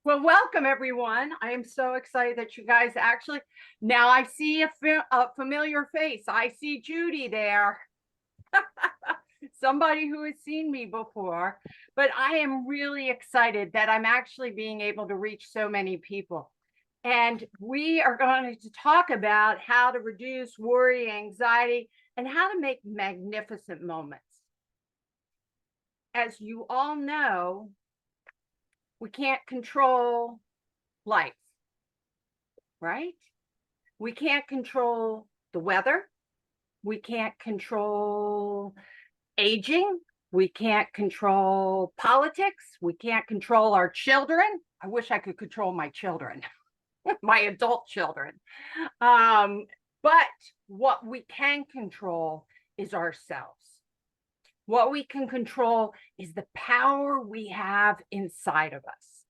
Well, welcome everyone. I am so excited that you guys actually, now I see a familiar face. I see Judy there. Somebody who has seen me before, but I am really excited that I'm actually being able to reach so many people. And we are going to talk about how to reduce worry, anxiety, and how to make magnificent moments. As you all know, we can't control life, right? We can't control the weather. We can't control aging. We can't control politics. We can't control our children. I wish I could control my children, my adult children. But what we can control is ourselves. What we can control is the power we have inside of us.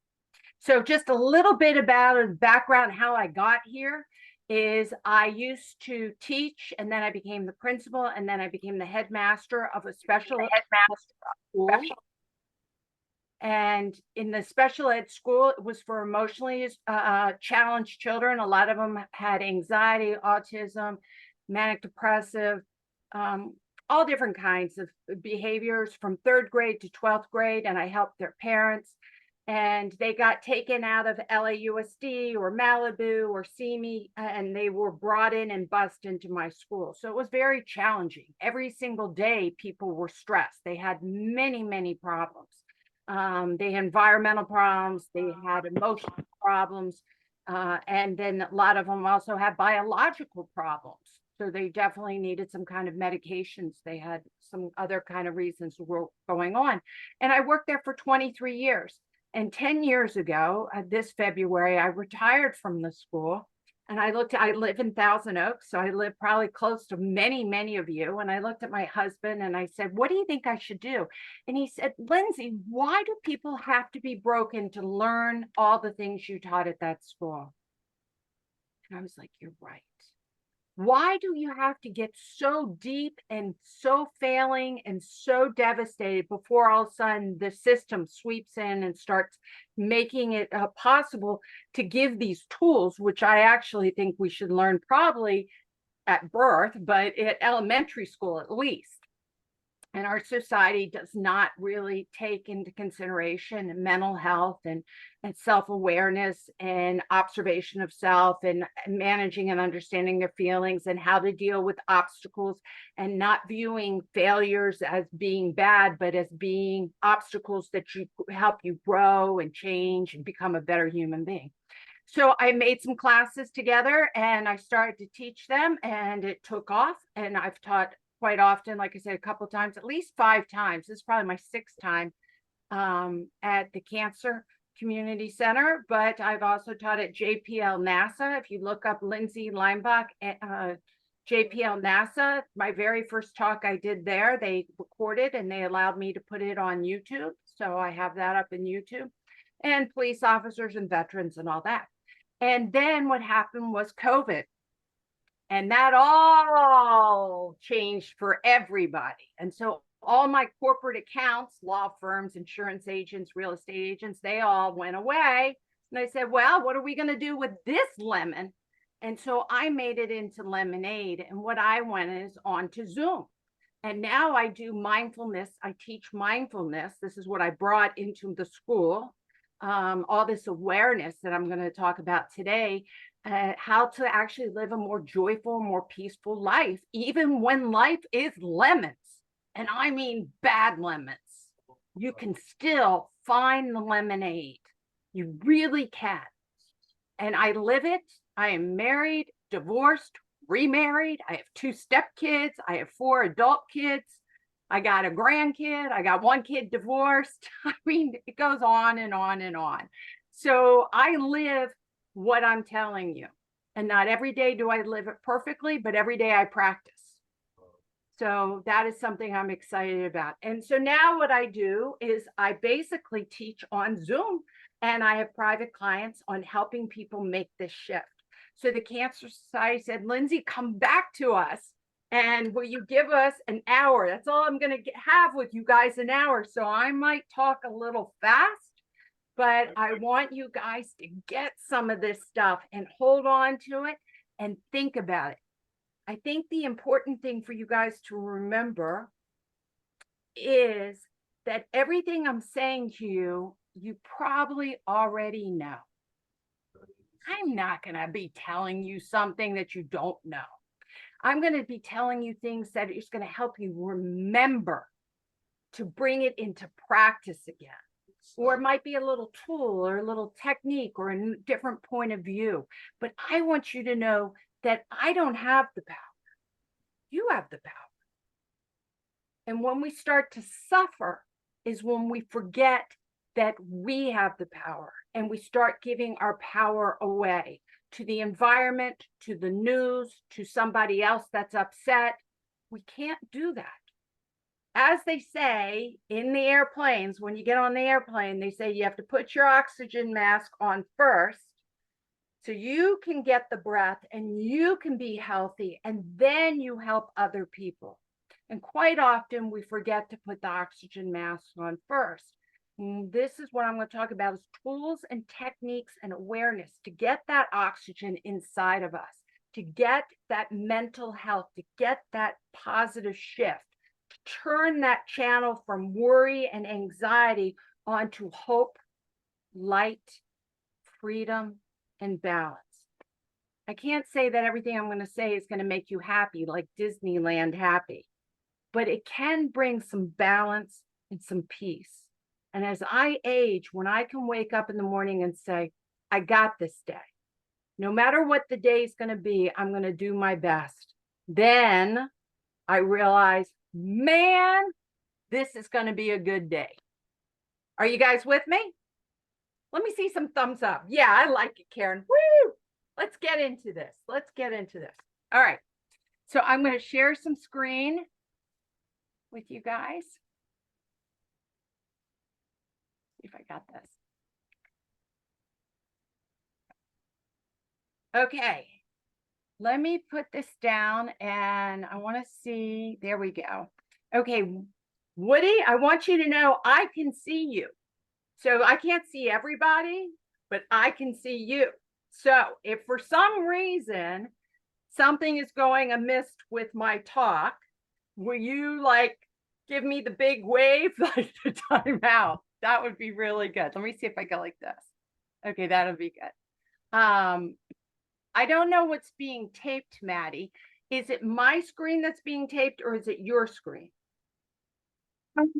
So just a little bit about the background, how I got here is I used to teach, and then I became the principal, and then I became the headmaster of a special ed school. And in the special ed school, it was for emotionally challenged children. A lot of them had anxiety, autism, manic depressive, all different kinds of behaviors from 3rd grade to 12th grade. And I helped their parents. And they got taken out of LAUSD or Malibu or SEME, and they were brought in and bused into my school. So it was very challenging. Every single day, people were stressed. They had many, many problems. They had environmental problems, they had emotional problems, and then a lot of them also had biological problems. So they definitely needed some kind of medications. They had some other kind of reasons were going on. And I worked there for 23 years. And 10 years ago, this February, I retired from the school. And I live in Thousand Oaks, so I live probably close to many, many of you. And I looked at my husband and I said, what do you think I should do? And he said, Lindsay, why do people have to be broken to learn all the things you taught at that school? And I was like, you're right. Why do you have to get so deep and so failing and so devastated before all of a sudden the system sweeps in and starts making it possible to give these tools, which I actually think we should learn probably at birth, but at elementary school at least. And our society does not really take into consideration mental health and self-awareness and observation of self and managing and understanding their feelings and how to deal with obstacles and not viewing failures as being bad, but as being obstacles that help you grow and change and become a better human being. So I made some classes together and I started to teach them, and it took off. And I've taught quite often, like I said, a couple of times, at least 5 times. This is probably my 6th time at the Cancer Community Center, but I've also taught at JPL NASA. If you look up Lindsay Leimbach, JPL NASA, my very first talk I did there, they recorded and they allowed me to put it on YouTube. So I have that up in YouTube, and police officers and veterans and all that. And then what happened was COVID. And that all changed for everybody. And so all my corporate accounts, law firms, insurance agents, real estate agents, they all went away. And I said, well, what are we going to do with this lemon? And so I made it into lemonade. And what I went is on to Zoom. And now I do mindfulness. I teach mindfulness. This is what I brought into the school. All this awareness that I'm going to talk about today, how to actually live a more joyful, more peaceful life, even when life is lemons. And I mean bad lemons. You can still find the lemonade. You really can. And I live it. I am married, divorced, remarried. I have 2 stepkids. I have 4 adult kids. I got a grandkid. I got 1 kid divorced. I mean, it goes on and on and on. So I live what I'm telling you. And not every day do I live it perfectly, but every day I practice. So that is something I'm excited about. And so now what I do is I basically teach on Zoom, and I have private clients on helping people make this shift. So the Cancer Society said, Lindsay, come back to us. And will you give us an hour? That's all I'm going to have with you guys, an hour. So I might talk a little fast, but I want you guys to get some of this stuff and hold on to it and think about it. I think the important thing for you guys to remember is that everything I'm saying to you, you probably already know. I'm not going to be telling you something that you don't know. I'm going to be telling you things that is going to help you remember to bring it into practice again. Or it might be a little tool or a little technique or a different point of view. But I want you to know that I don't have the power. You have the power. And when we start to suffer is when we forget that we have the power and we start giving our power away to the environment, to the news, to somebody else that's upset. We can't do that. As they say in the airplanes, when you get on the airplane, they say you have to put your oxygen mask on first so you can get the breath and you can be healthy, and then you help other people. And quite often we forget to put the oxygen mask on first. And this is what I'm going to talk about, is tools and techniques and awareness to get that oxygen inside of us, to get that mental health, to get that positive shift, to turn that channel from worry and anxiety onto hope, light, freedom, and balance. I can't say that everything I'm going to say is going to make you happy, like Disneyland happy, but it can bring some balance and some peace. And as I age, when I can wake up in the morning and say, I got this day, no matter what the day is going to be, I'm going to do my best. Then I realize, man, this is going to be a good day. Are you guys with me? Let me see some thumbs up. Yeah, I like it, Karen. Woo! Let's get into this. Let's get into this. All right. So I'm going to share some screen with you guys. See if I got this. Okay. Let me put this down and I want to see. There we go. Okay. Woody, I want you to know I can see you. So I can't see everybody, but I can see you. So if for some reason something is going amiss with my talk, will you like give me the big wave like to time out? That would be really good. Let me see if I go like this. Okay, that'll be good. I don't know what's being taped, Maddie. Is it my screen that's being taped or is it your screen?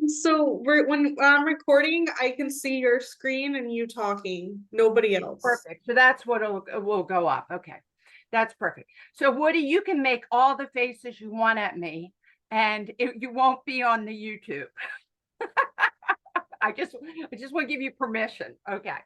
So when I'm recording, I can see your screen and you talking, nobody else. Perfect. So that's what will go up. Okay, that's perfect. So Woody, you can make all the faces you want at me and you won't be on the YouTube. I just want to give you permission, okay,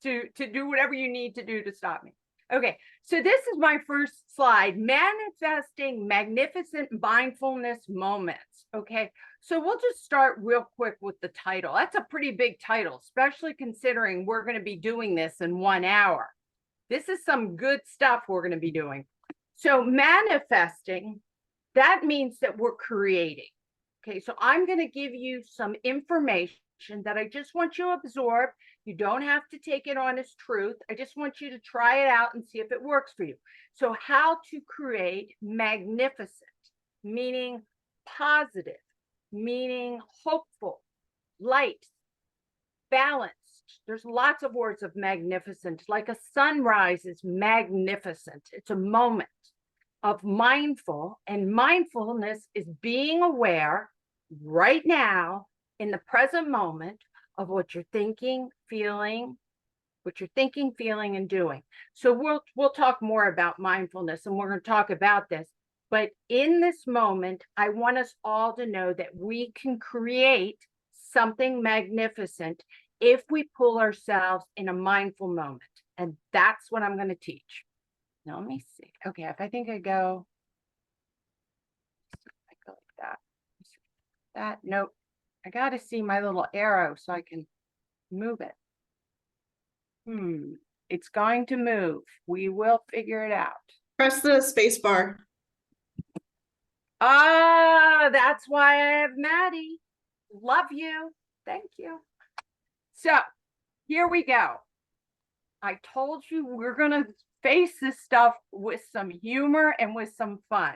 to do whatever you need to do to stop me. Okay, so this is my first slide, manifesting magnificent mindfulness moments. Okay, so we'll just start real quick with the title. That's a pretty big title, especially considering we're going to be doing this in 1 hour. This is some good stuff we're going to be doing. So manifesting, that means that we're creating. Okay, so I'm going to give you some information that I just want you to absorb. You don't have to take it on as truth. I just want you to try it out and see if it works for you. So how to create magnificent, meaning positive, meaning hopeful, light, balanced. There's lots of words of magnificent, like a sunrise is magnificent. It's a moment of mindful, and mindfulness is being aware right now in the present moment of what you're thinking, feeling, and doing. So we'll talk more about mindfulness and we're going to talk about this. But in this moment, I want us all to know that we can create something magnificent if we pull ourselves in a mindful moment. And that's what I'm going to teach. Now, let me see. Okay, if I think I go like that. Nope. I got to see my little arrow so I can move it. It's going to move. We will figure it out. Press the space bar. Ah, that's why I have Maddie. Love you. Thank you. So here we go. I told you we're going to face this stuff with some humor and with some fun.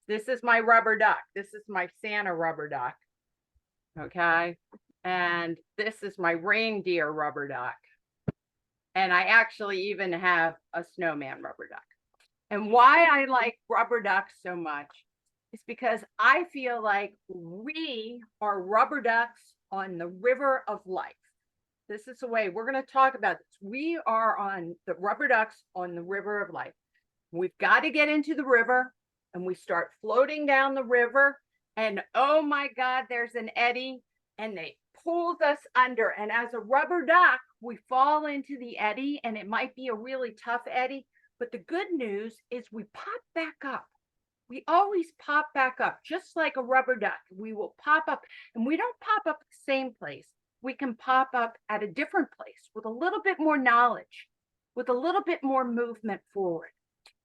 This is my rubber duck. This is my Santa rubber duck. Okay. And this is my reindeer rubber duck. And I actually even have a snowman rubber duck. And why I like rubber ducks so much is because I feel like we are rubber ducks on the river of life. This is the way we're going to talk about this. We are on the rubber ducks on the river of life. We've got to get into the river and we start floating down the river. And oh my God, there's an eddy and they pulls us under. And as a rubber duck, we fall into the eddy and it might be a really tough eddy. But the good news is we pop back up. We always pop back up, just like a rubber duck. We will pop up and we don't pop up at the same place. We can pop up at a different place with a little bit more knowledge, with a little bit more movement forward.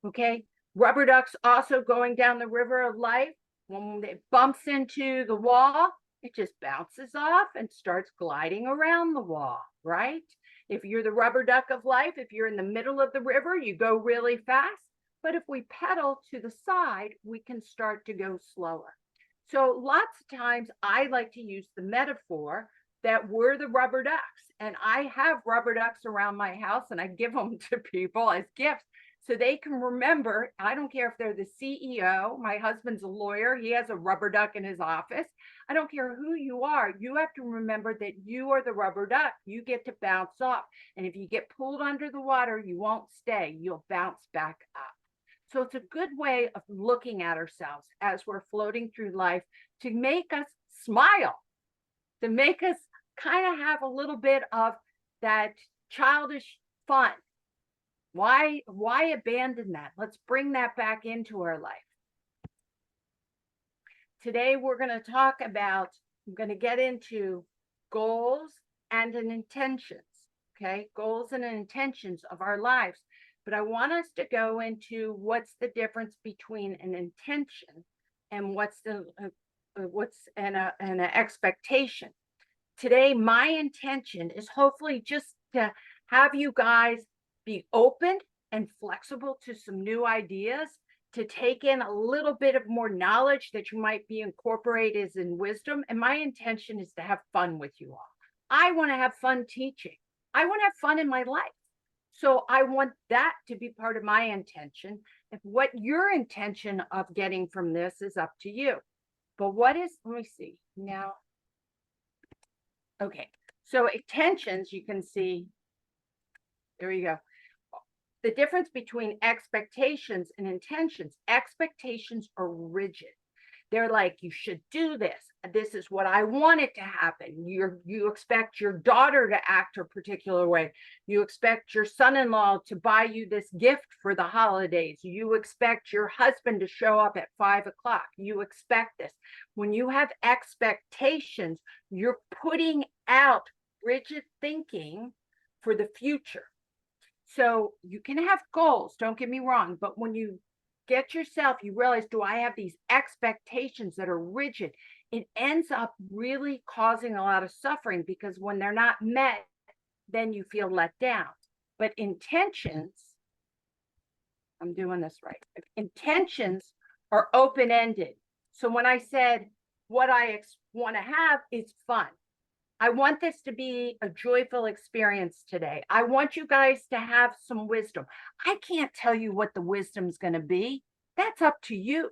Okay. Rubber ducks also going down the river of life. When it bumps into the wall, it just bounces off and starts gliding around the wall, right? If you're the rubber duck of life, if you're in the middle of the river, you go really fast. But if we pedal to the side, we can start to go slower. So lots of times I like to use the metaphor that we're the rubber ducks. And I have rubber ducks around my house and I give them to people as gifts so they can remember. I don't care if they're the CEO. My husband's a lawyer. He has a rubber duck in his office. I don't care who you are. You have to remember that you are the rubber duck. You get to bounce off. And if you get pulled under the water, you won't stay. You'll bounce back up. So it's a good way of looking at ourselves as we're floating through life to make us smile, to make us kind of have a little bit of that childish fun. Why abandon that? Let's bring that back into our life. Today, we're going to talk about, I'm going to get into goals and intentions, okay? Goals and intentions of our lives. But I want us to go into what's the difference between an intention and what's an expectation. Today, my intention is hopefully just to have you guys be open and flexible to some new ideas, to take in a little bit of more knowledge that you might be incorporated as in wisdom. And my intention is to have fun with you all. I want to have fun teaching. I want to have fun in my life. So I want that to be part of my intention. If what your intention of getting from this is up to you. But what is, let me see now. Okay, so intentions, you can see, there you go. The difference between expectations and intentions. Expectations are rigid. They're like, you should do this. This is what I want it to happen. You expect your daughter to act a particular way. You expect your son-in-law to buy you this gift for the holidays. You expect your husband to show up at 5 o'clock. You expect this. When you have expectations, you're putting out rigid thinking for the future. So you can have goals, don't get me wrong, but when you get yourself, you realize, do I have these expectations that are rigid? It ends up really causing a lot of suffering because when they're not met, then you feel let down. But intentions, I'm doing this right. Intentions are open-ended. So when I said what I want to have is fun. I want this to be a joyful experience today. I want you guys to have some wisdom. I can't tell you what the wisdom's going to be. That's up to you.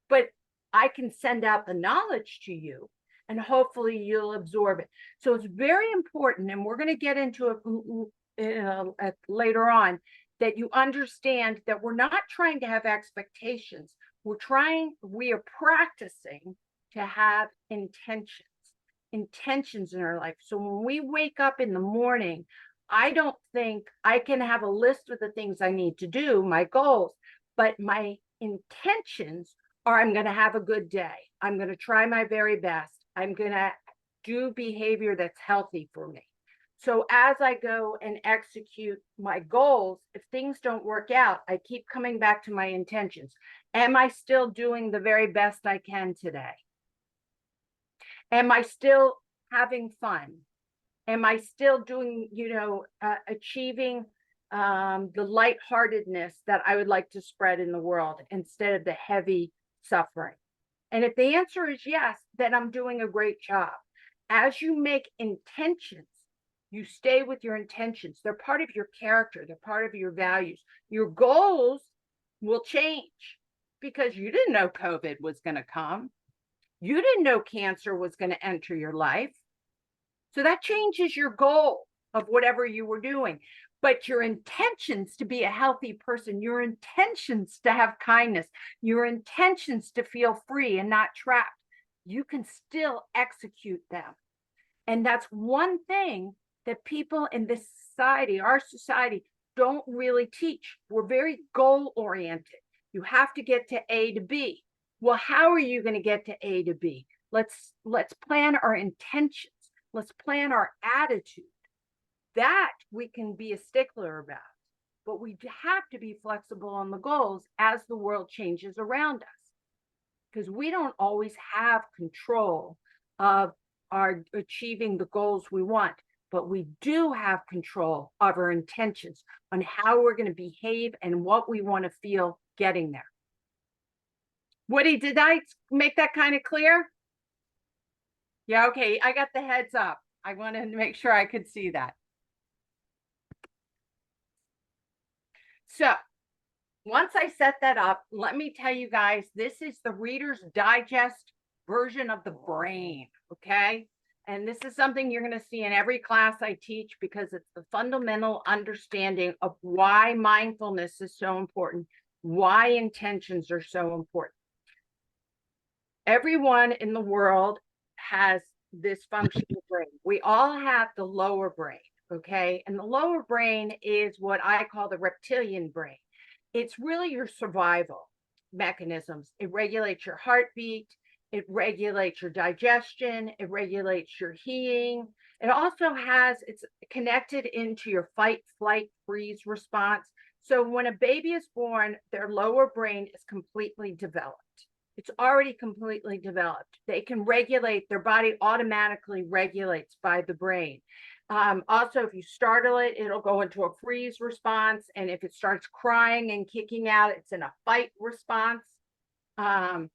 But I can send out the knowledge to you and hopefully you'll absorb it. So it's very important, and we're going to get into it later on, that you understand that we're not trying to have expectations. We are practicing to have intentions in our life. So when we wake up in the morning, I don't think I can have a list of the things I need to do, my goals, but my intentions are I'm going to have a good day. I'm going to try my very best. I'm going to do behavior that's healthy for me. So as I go and execute my goals, if things don't work out, I keep coming back to my intentions. Am I still doing the very best I can today? Am I still having fun? Am I still doing, achieving the lightheartedness that I would like to spread in the world instead of the heavy suffering? And if the answer is yes, then I'm doing a great job. As you make intentions, you stay with your intentions. They're part of your character, they're part of your values. Your goals will change because you didn't know COVID was going to come. You didn't know cancer was going to enter your life. So that changes your goal of whatever you were doing. But your intentions to be a healthy person, your intentions to have kindness, your intentions to feel free and not trapped, you can still execute them. And that's one thing that people in this society, our society, don't really teach. We're very goal oriented. You have to get to A to B. Well, how are you going to get to A to B? Let's plan our intentions. Let's plan our attitude. That we can be a stickler about, but we have to be flexible on the goals as the world changes around us, because we don't always have control of our achieving the goals we want, but we do have control of our intentions on how we're going to behave and what we want to feel getting there. Woody, did I make that kind of clear? Yeah, okay, I got the heads up. I wanted to make sure I could see that. So once I set that up, let me tell you guys, this is the Reader's Digest version of the brain, okay? And this is something you're going to see in every class I teach, because it's the fundamental understanding of why mindfulness is so important, why intentions are so important. Everyone in the world has this functional brain. We all have the lower brain, okay? And the lower brain is what I call the reptilian brain. It's really your survival mechanisms. It regulates your heartbeat, it regulates your digestion, it regulates your healing. It also it's connected into your fight, flight, freeze response. So when a baby is born, their lower brain is completely developed. It's already completely developed. They can regulate, their body automatically regulates by the brain. Also, if you startle it, it'll go into a freeze response. And if it starts crying and kicking out, it's in a fight response. And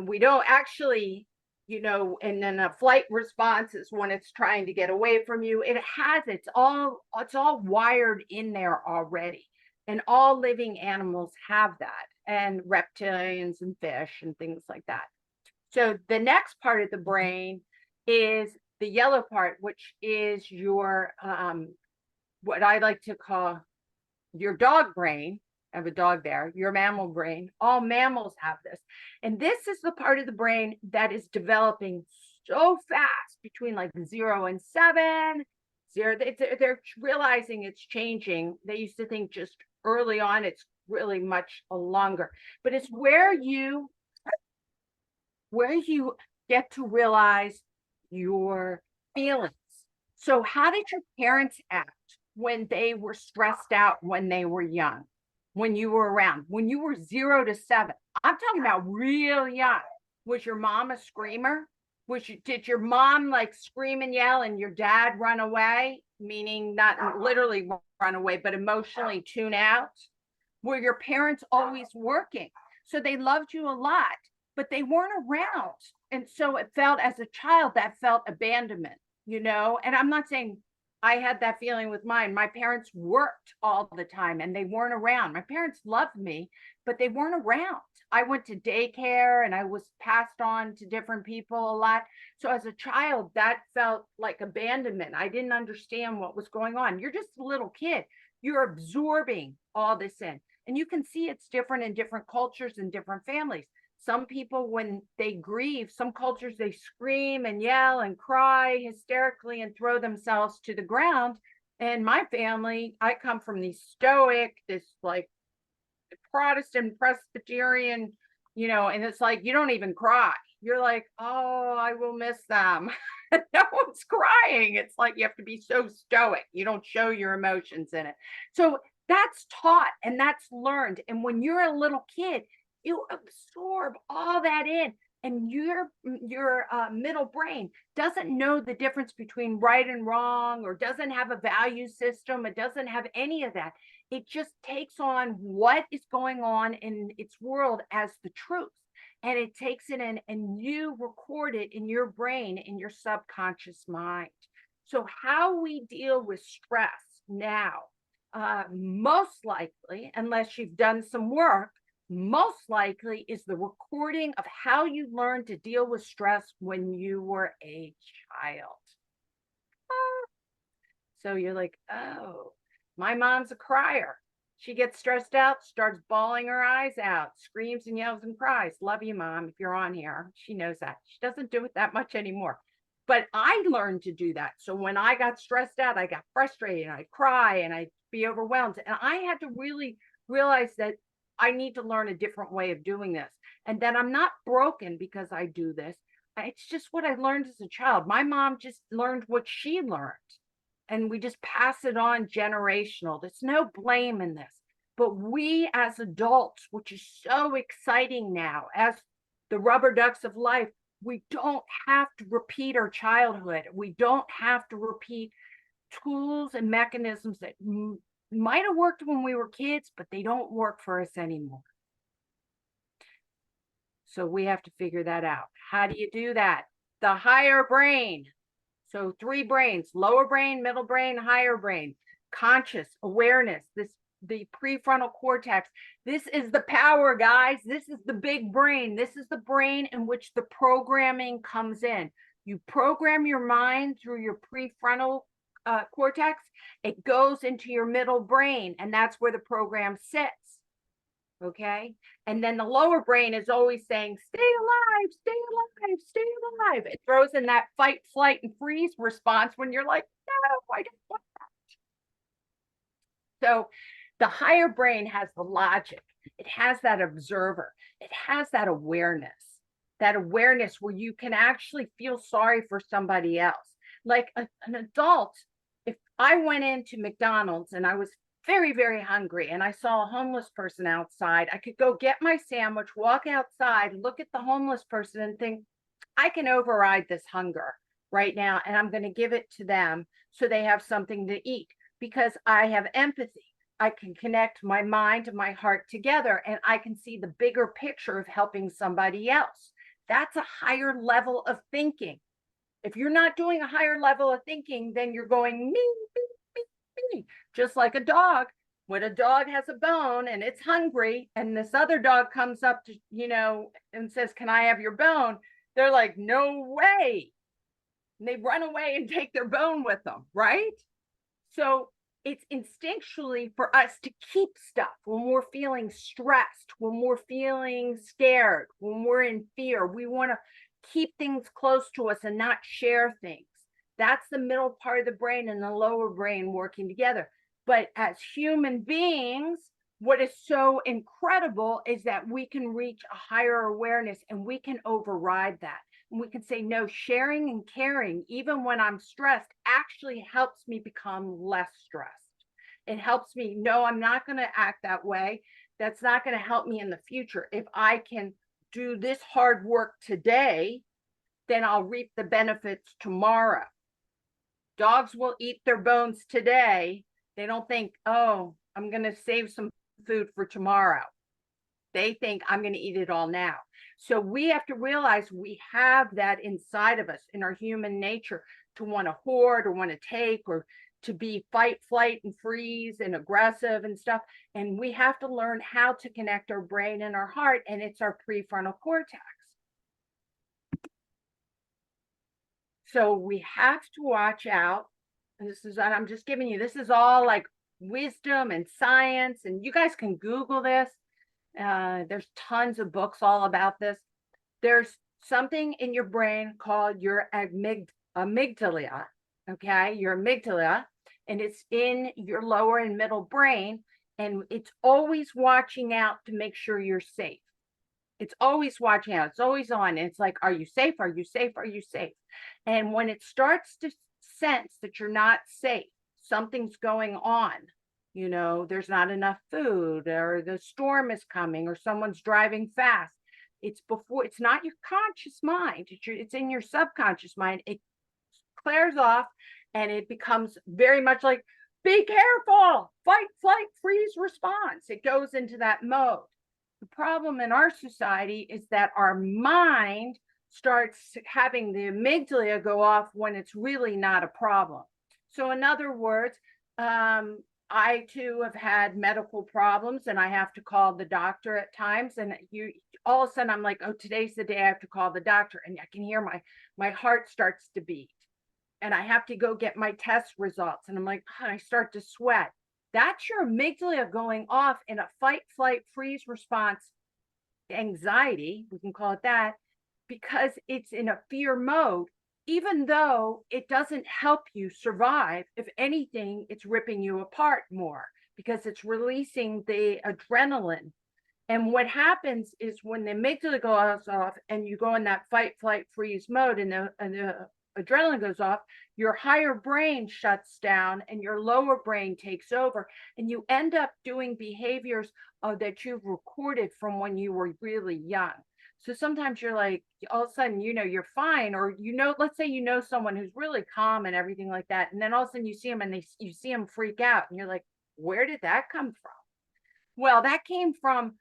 we don't actually, and then a flight response is when it's trying to get away from you. It's all wired in there already. And all living animals have that, and reptilians and fish and things like that. So the next part of the brain is the yellow part, which is your, what I like to call your dog brain. I have a dog there, your mammal brain. All mammals have this. And this is the part of the brain that is developing so fast between like 0 and 7. They're realizing it's changing. They used to think just early on, it's really much longer, but it's where you get to realize your feelings. So how did your parents act when they were stressed out when they were young, when you were around, when you were 0 to 7? I'm talking about real young. Was your mom a screamer? Did your mom like scream and yell and your dad run away? Meaning not literally run away, but emotionally tune out? Were your parents always working? So they loved you a lot, but they weren't around. And so it felt, as a child, that felt abandonment, And I'm not saying I had that feeling with mine. My parents worked all the time and they weren't around. My parents loved me, but they weren't around. I went to daycare and I was passed on to different people a lot. So as a child, that felt like abandonment. I didn't understand what was going on. You're just a little kid. You're absorbing all this in. And you can see it's different in different cultures and different families. Some people, when they grieve, some cultures, they scream and yell and cry hysterically and throw themselves to the ground. And my family, I come from the stoic, this like Protestant Presbyterian, and it's like, you don't even cry. You're like, oh, I will miss them. No one's crying. It's like you have to be so stoic. You don't show your emotions in it. So that's taught and that's learned. And when you're a little kid, you absorb all that in. And your middle brain doesn't know the difference between right and wrong, or doesn't have a value system. It doesn't have any of that. It just takes on what is going on in its world as the truth, and it takes it in, and you record it in your brain, in your subconscious mind. So how we deal with stress now, most likely, unless you've done some work, most likely is the recording of how you learned to deal with stress when you were a child. So you're like, oh, my mom's a crier. She gets stressed out, starts bawling her eyes out, screams and yells and cries. Love you, mom, if you're on here. She knows that. She doesn't do it that much anymore. But I learned to do that. So when I got stressed out, I got frustrated and I'd cry and I'd be overwhelmed. And I had to really realize that I need to learn a different way of doing this, and that I'm not broken because I do this. It's just what I learned as a child. My mom just learned what she learned, and we just pass it on generational. There's no blame in this. But we as adults, which is so exciting now, as the rubber ducks of life, we don't have to repeat our childhood. We don't have to repeat tools and mechanisms that might have worked when we were kids, but they don't work for us anymore. So we have to figure that out. How do you do that? The higher brain. So 3 brains: lower brain, middle brain, higher brain. Conscious awareness, the prefrontal cortex. This is the power, guys. This is the big brain. This is the brain in which the programming comes in. You program your mind through your prefrontal cortex. It goes into your middle brain, and that's where the program sits. Okay. And then the lower brain is always saying, stay alive, stay alive, stay alive. It throws in that fight, flight, and freeze response when you're like, no, I don't want that. So the higher brain has the logic. It has that observer. It has that awareness where you can actually feel sorry for somebody else. Like an adult, if I went into McDonald's and I was very, very hungry and I saw a homeless person outside, I could go get my sandwich, walk outside, look at the homeless person and think, I can override this hunger right now, and I'm going to give it to them so they have something to eat, because I have empathy. I can connect my mind and my heart together, and I can see the bigger picture of helping somebody else. That's a higher level of thinking. If you're not doing a higher level of thinking, then you're going me, just like a dog. When a dog has a bone and it's hungry, and this other dog comes up to, and says, can I have your bone? They're like, no way. And they run away and take their bone with them, right? So it's instinctually for us to keep stuff when we're feeling stressed, when we're feeling scared, when we're in fear. We want to keep things close to us and not share things. That's the middle part of the brain and the lower brain working together. But as human beings, what is so incredible is that we can reach a higher awareness, and we can override that. And we can say, no, sharing and caring, even when I'm stressed, actually helps me become less stressed. It helps me, no, I'm not going to act that way. That's not going to help me in the future. If I can do this hard work today, then I'll reap the benefits tomorrow. Dogs will eat their bones today. They don't think, oh, I'm going to save some food for tomorrow. They think I'm going to eat it all now. So we have to realize we have that inside of us, in our human nature, to want to hoard or want to take, or to be fight, flight, and freeze and aggressive and stuff. And we have to learn how to connect our brain and our heart, and it's our prefrontal cortex. So we have to watch out. I'm just giving you, this is all like wisdom and science, and you guys can Google this. There's tons of books all about this. There's something in your brain called your amygdala, okay? Your amygdala, and it's in your lower and middle brain, and it's always watching out to make sure you're safe. It's always watching out. It's always on. And it's like, are you safe? Are you safe? Are you safe? And when it starts to sense that you're not safe, something's going on, there's not enough food, or the storm is coming, or someone's driving fast, It's before, it's not your conscious mind. It's in your subconscious mind. It clears off and it becomes very much like, be careful, fight, flight, freeze, response. It goes into that mode. The problem in our society is that our mind starts having the amygdala go off when it's really not a problem. So in other words, I too have had medical problems and I have to call the doctor at times, and you all of a sudden I'm like, oh, today's the day I have to call the doctor, and I can hear my heart starts to beat and I have to go get my test results. And I'm like, oh, I start to sweat. That's your amygdala going off in a fight, flight, freeze response, anxiety, we can call it that, because it's in a fear mode, even though it doesn't help you survive. If anything, it's ripping you apart more because it's releasing the adrenaline. And what happens is when the amygdala goes off and you go in that fight, flight, freeze mode, and the adrenaline goes off, your higher brain shuts down and your lower brain takes over, and you end up doing behaviors that you've recorded from when you were really young. So sometimes you're like, all of a sudden, you're fine, or let's say someone who's really calm and everything like that, and then all of a sudden you see them and you see them freak out, and you're like, where did that come from? Well, that came from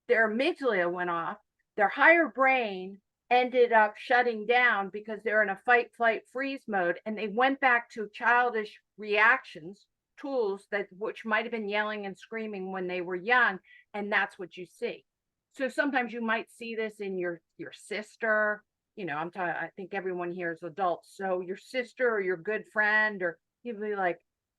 their amygdala went off, their higher brain ended up shutting down because they're in a fight, flight, freeze mode, and they went back to childish reactions, tools which might have been yelling and screaming when they were young, and that's what you see. So sometimes you might see this in your sister. I think everyone here is adults, so your sister or your good friend, or you'd be like,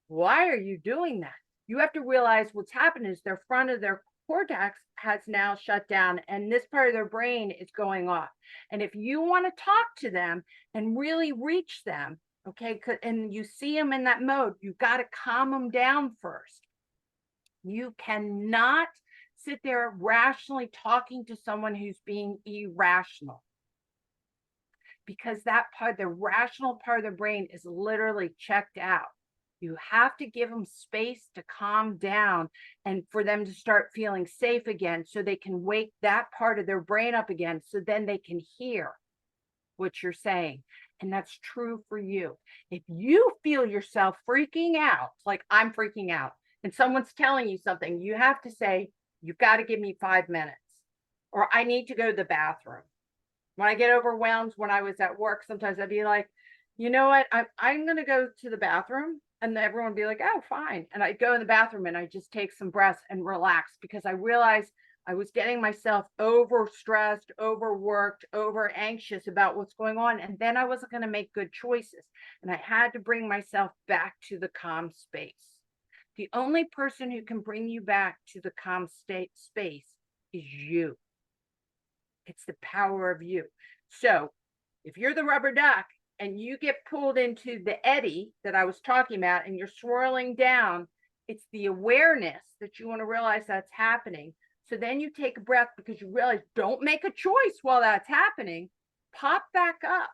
why are you doing that? You have to realize what's happened is their front of their cortex has now shut down and this part of their brain is going off. And if you want to talk to them and really reach them, okay, and you see them in that mode, you got to calm them down first. You cannot sit there rationally talking to someone who's being irrational, because that part, the rational part of the brain, is literally checked out. You have to give them space to calm down and for them to start feeling safe again, so they can wake that part of their brain up again, so then they can hear what you're saying. And that's true for you. If you feel yourself freaking out, like I'm freaking out, and someone's telling you something, you have to say, you've got to give me 5 minutes, or I need to go to the bathroom. When I get overwhelmed, when I was at work, sometimes I'd be like, you know what, I'm going to go to the bathroom. And everyone would be like, oh, fine. And I'd go in the bathroom and I'd just take some breaths and relax, because I realized I was getting myself overstressed, overworked, over anxious about what's going on. And then I wasn't going to make good choices. And I had to bring myself back to the calm space. The only person who can bring you back to the calm space is you. It's the power of you. So if you're the rubber duck and you get pulled into the eddy that I was talking about and you're swirling down, it's the awareness that you want to realize that's happening. So then you take a breath, because you realize, don't make a choice while that's happening. Pop back up,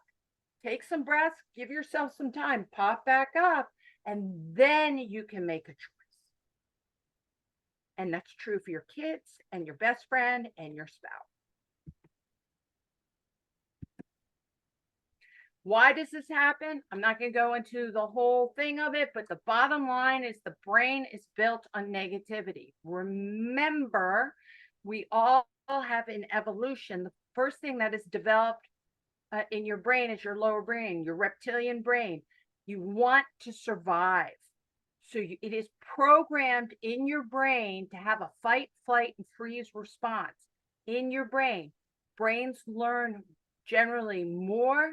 take some breaths, give yourself some time, pop back up, and then you can make a choice. And that's true for your kids and your best friend and your spouse. Why does this happen? I'm not going to go into the whole thing of it, but the bottom line is the brain is built on negativity. Remember, we all have an evolution. The first thing that is developed in your brain is your lower brain, your reptilian brain. You want to survive. So it is programmed in your brain to have a fight, flight, and freeze response in your brain. Brains learn generally more.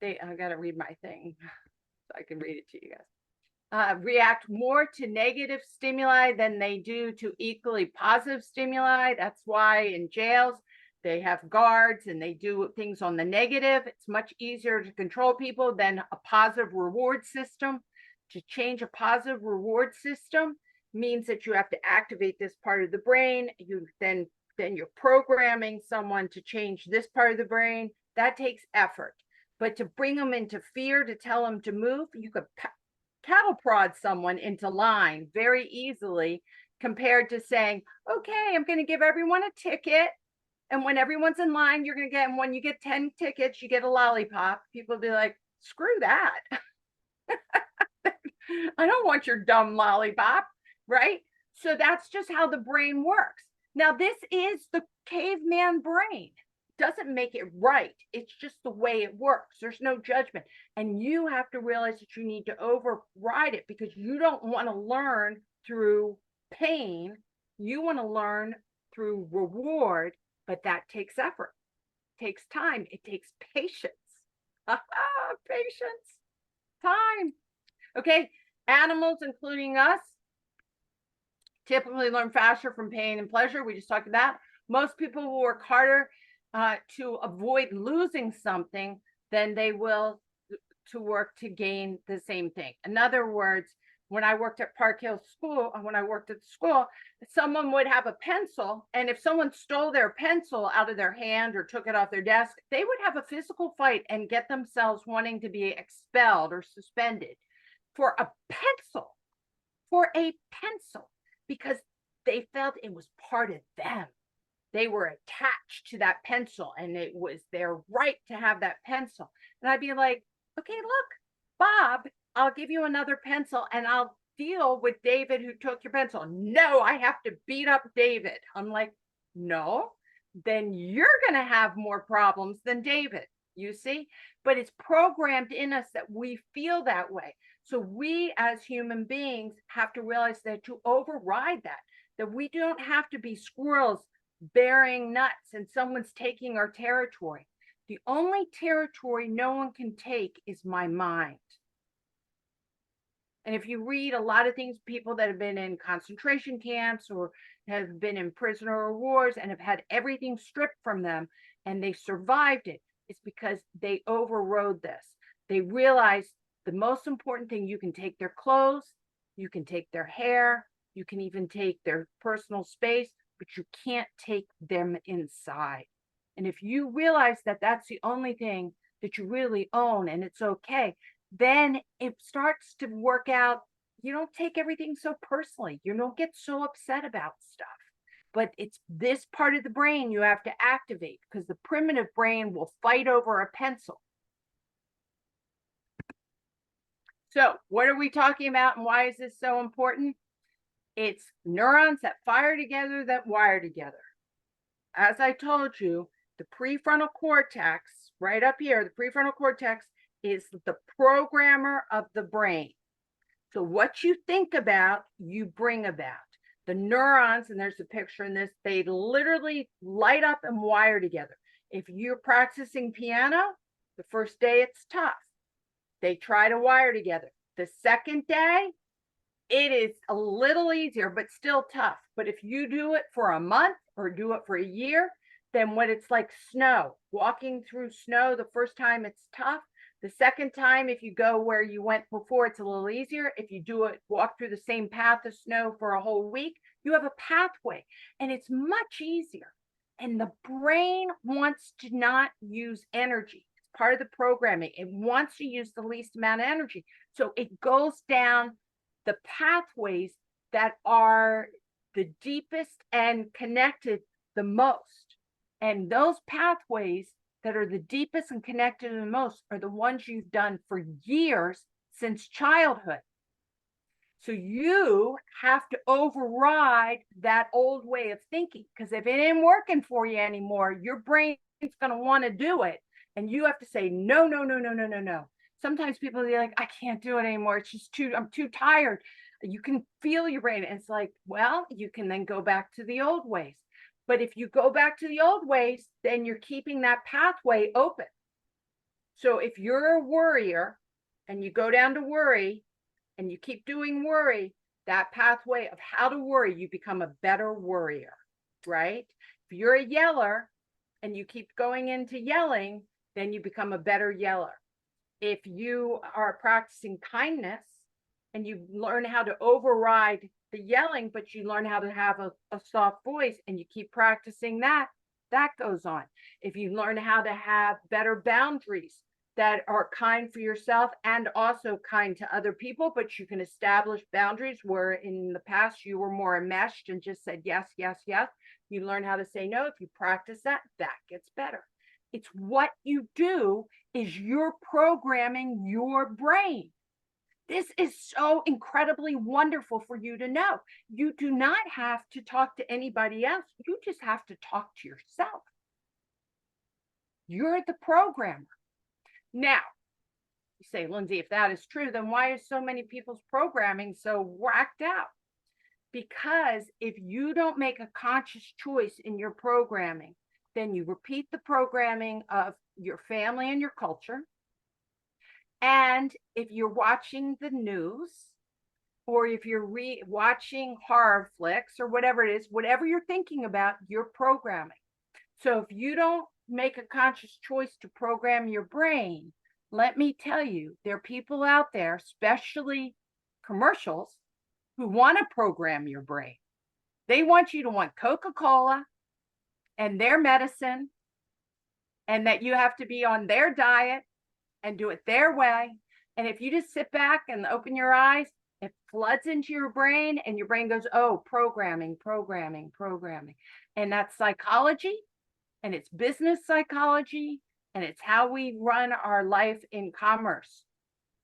I got to read my thing so I can read it to you guys. React more to negative stimuli than they do to equally positive stimuli. That's why in jails they have guards and they do things on the negative. It's much easier to control people than a positive reward system. To change a positive reward system means that you have to activate this part of the brain. Then you're programming someone to change this part of the brain. That takes effort. But to bring them into fear, to tell them to move, you could cattle prod someone into line very easily, compared to saying, okay, I'm going to give everyone a ticket. And when everyone's in line, you're going to get, and when you get 10 tickets, you get a lollipop. People will be like, screw that. I don't want your dumb lollipop, right? So that's just how the brain works. Now, this is the caveman brain. Doesn't make it right. It's just the way it works. There's no judgment. And you have to realize that you need to override it because you don't want to learn through pain. You want to learn through reward, but that takes effort, takes time, it takes patience. Patience, time. Okay, animals, including us, typically learn faster from pain and pleasure. We just talked about that. Most people will work harder to avoid losing something than they will to work to gain the same thing. In other words, when I worked at Park Hill School, when I worked at school, someone would have a pencil, and if someone stole their pencil out of their hand or took it off their desk, they would have a physical fight and get themselves wanting to be expelled or suspended for a pencil, because they felt it was part of them. They were attached to that pencil and it was their right to have that pencil. And I'd be like, okay, look, Bob, I'll give you another pencil and I'll deal with David who took your pencil. No, I have to beat up David. I'm like, no, then you're going to have more problems than David, you see? But it's programmed in us that we feel that way. So we as human beings have to realize that to override that we don't have to be squirrels bearing nuts and someone's taking our territory. The only territory no one can take is my mind. And if you read a lot of things, people that have been in concentration camps or have been in prisoner of wars and have had everything stripped from them and they survived it, it's because they overrode this. They realized the most important thing, you can take their clothes, you can take their hair, you can even take their personal space, but you can't take them inside. And if you realize that that's the only thing that you really own and it's okay, then it starts to work out. You don't take everything so personally. You don't get so upset about stuff. But it's this part of the brain you have to activate because the primitive brain will fight over a pencil. So what are we talking about and why is this so important? It's neurons that fire together, that wire together. As I told you, the prefrontal cortex, right up here, the prefrontal cortex is the programmer of the brain. So what you think about, you bring about. The neurons, and there's a picture in this, they literally light up and wire together. If you're practicing piano, the first day it's tough. They try to wire together. The second day, it is a little easier, but still tough. But if you do it for a month or do it for a year, then when it's like snow, walking through snow, the first time it's tough. The second time, if you go where you went before, it's a little easier. If you do it, walk through the same path of snow for a whole week, you have a pathway and it's much easier. And the brain wants to not use energy. It's part of the programming. It wants to use the least amount of energy. So it goes down the pathways that are the deepest and connected the most. And those pathways that are the deepest and connected the most are the ones you've done for years since childhood. So you have to override that old way of thinking, because if it ain't working for you anymore, your brain's going to want to do it. And you have to say, no, no, no, no, no, no, no. Sometimes people are like, I can't do it anymore. It's just I'm too tired. You can feel your brain. And it's like, well, you can then go back to the old ways. But if you go back to the old ways, then you're keeping that pathway open. So if you're a worrier and you go down to worry and you keep doing worry, that pathway of how to worry, you become a better worrier, right? If you're a yeller and you keep going into yelling, then you become a better yeller. If you are practicing kindness and you learn how to override the yelling, but you learn how to have a soft voice and you keep practicing that, that goes on. If you learn how to have better boundaries, that are kind for yourself and also kind to other people, but you can establish boundaries where in the past you were more enmeshed and just said yes, yes, yes. You learn how to say no. If you practice that, that gets better. It's what you do is you're programming your brain. This is so incredibly wonderful for you to know. You do not have to talk to anybody else. You just have to talk to yourself. You're the programmer. Now, you say, Lindsay, if that is true, then why is so many people's programming so whacked out? Because if you don't make a conscious choice in your programming, then you repeat the programming of your family and your culture. And if you're watching the news, or if you're watching horror flicks or whatever it is, whatever you're thinking about, you're programming. So if you don't make a conscious choice to program your brain, let me tell you, there are people out there, especially commercials, who want to program your brain. They want you to want Coca-Cola and their medicine, and that you have to be on their diet and do it their way. And if you just sit back and open your eyes, it floods into your brain and your brain goes, oh, programming, programming, programming. And that's psychology, and it's business psychology, and it's how we run our life in commerce,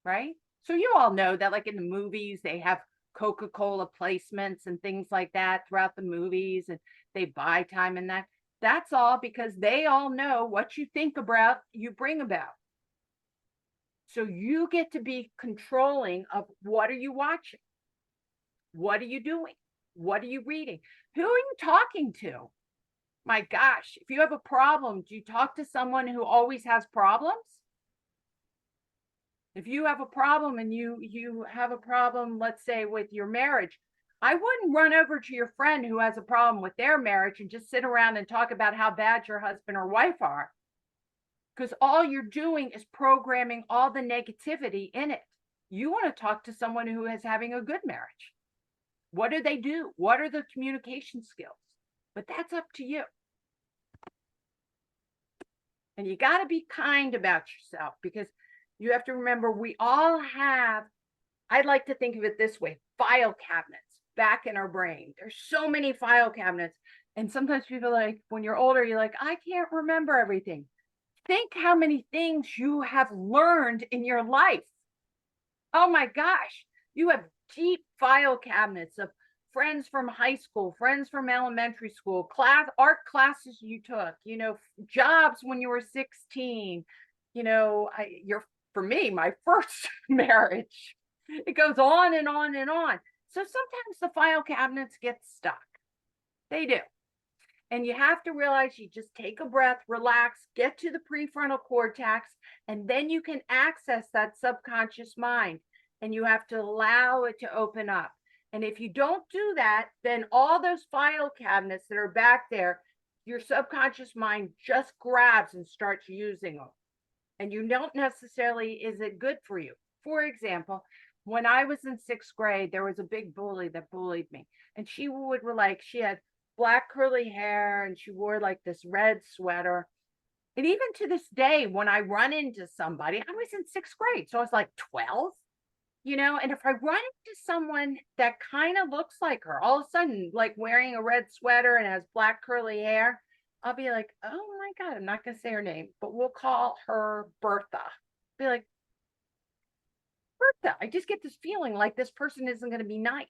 right? So you all know that, like in the movies, they have Coca-Cola placements and things like that throughout the movies, and they buy time in that. That's all because they all know what you think about, you bring about. So you get to be controlling of what are you watching? What are you doing? What are you reading? Who are you talking to? My gosh, if you have a problem, do you talk to someone who always has problems? If you have a problem and you have a problem, let's say with your marriage, I wouldn't run over to your friend who has a problem with their marriage and just sit around and talk about how bad your husband or wife are. Because all you're doing is programming all the negativity in it. You want to talk to someone who is having a good marriage. What do they do? What are the communication skills? But that's up to you. And you got to be kind about yourself, because you have to remember we all have, I'd like to think of it this way, file cabinets back in our brain. There's so many file cabinets. And sometimes people like, when you're older, you're like, I can't remember everything. Think how many things you have learned in your life. Oh my gosh, you have deep file cabinets of friends from high school, friends from elementary school, art classes you took, jobs when you were 16, for me, my first marriage. It goes on and on and on. So sometimes the file cabinets get stuck. They do. And you have to realize you just take a breath, relax, get to the prefrontal cortex, and then you can access that subconscious mind. And you have to allow it to open up. And if you don't do that, then all those file cabinets that are back there, your subconscious mind just grabs and starts using them. And you don't necessarily, is it good for you? For example, when I was in 6th grade, there was a big bully that bullied me. And she had black curly hair and she wore like this red sweater. And even to this day, when I run into somebody, I was in 6th grade, so I was like 12, and if I run into someone that kind of looks like her, all of a sudden, like wearing a red sweater and has black curly hair, I'll be like, oh my God, I'm not going to say her name, but we'll call her Bertha. Be like, Bertha, I just get this feeling like this person isn't going to be nice.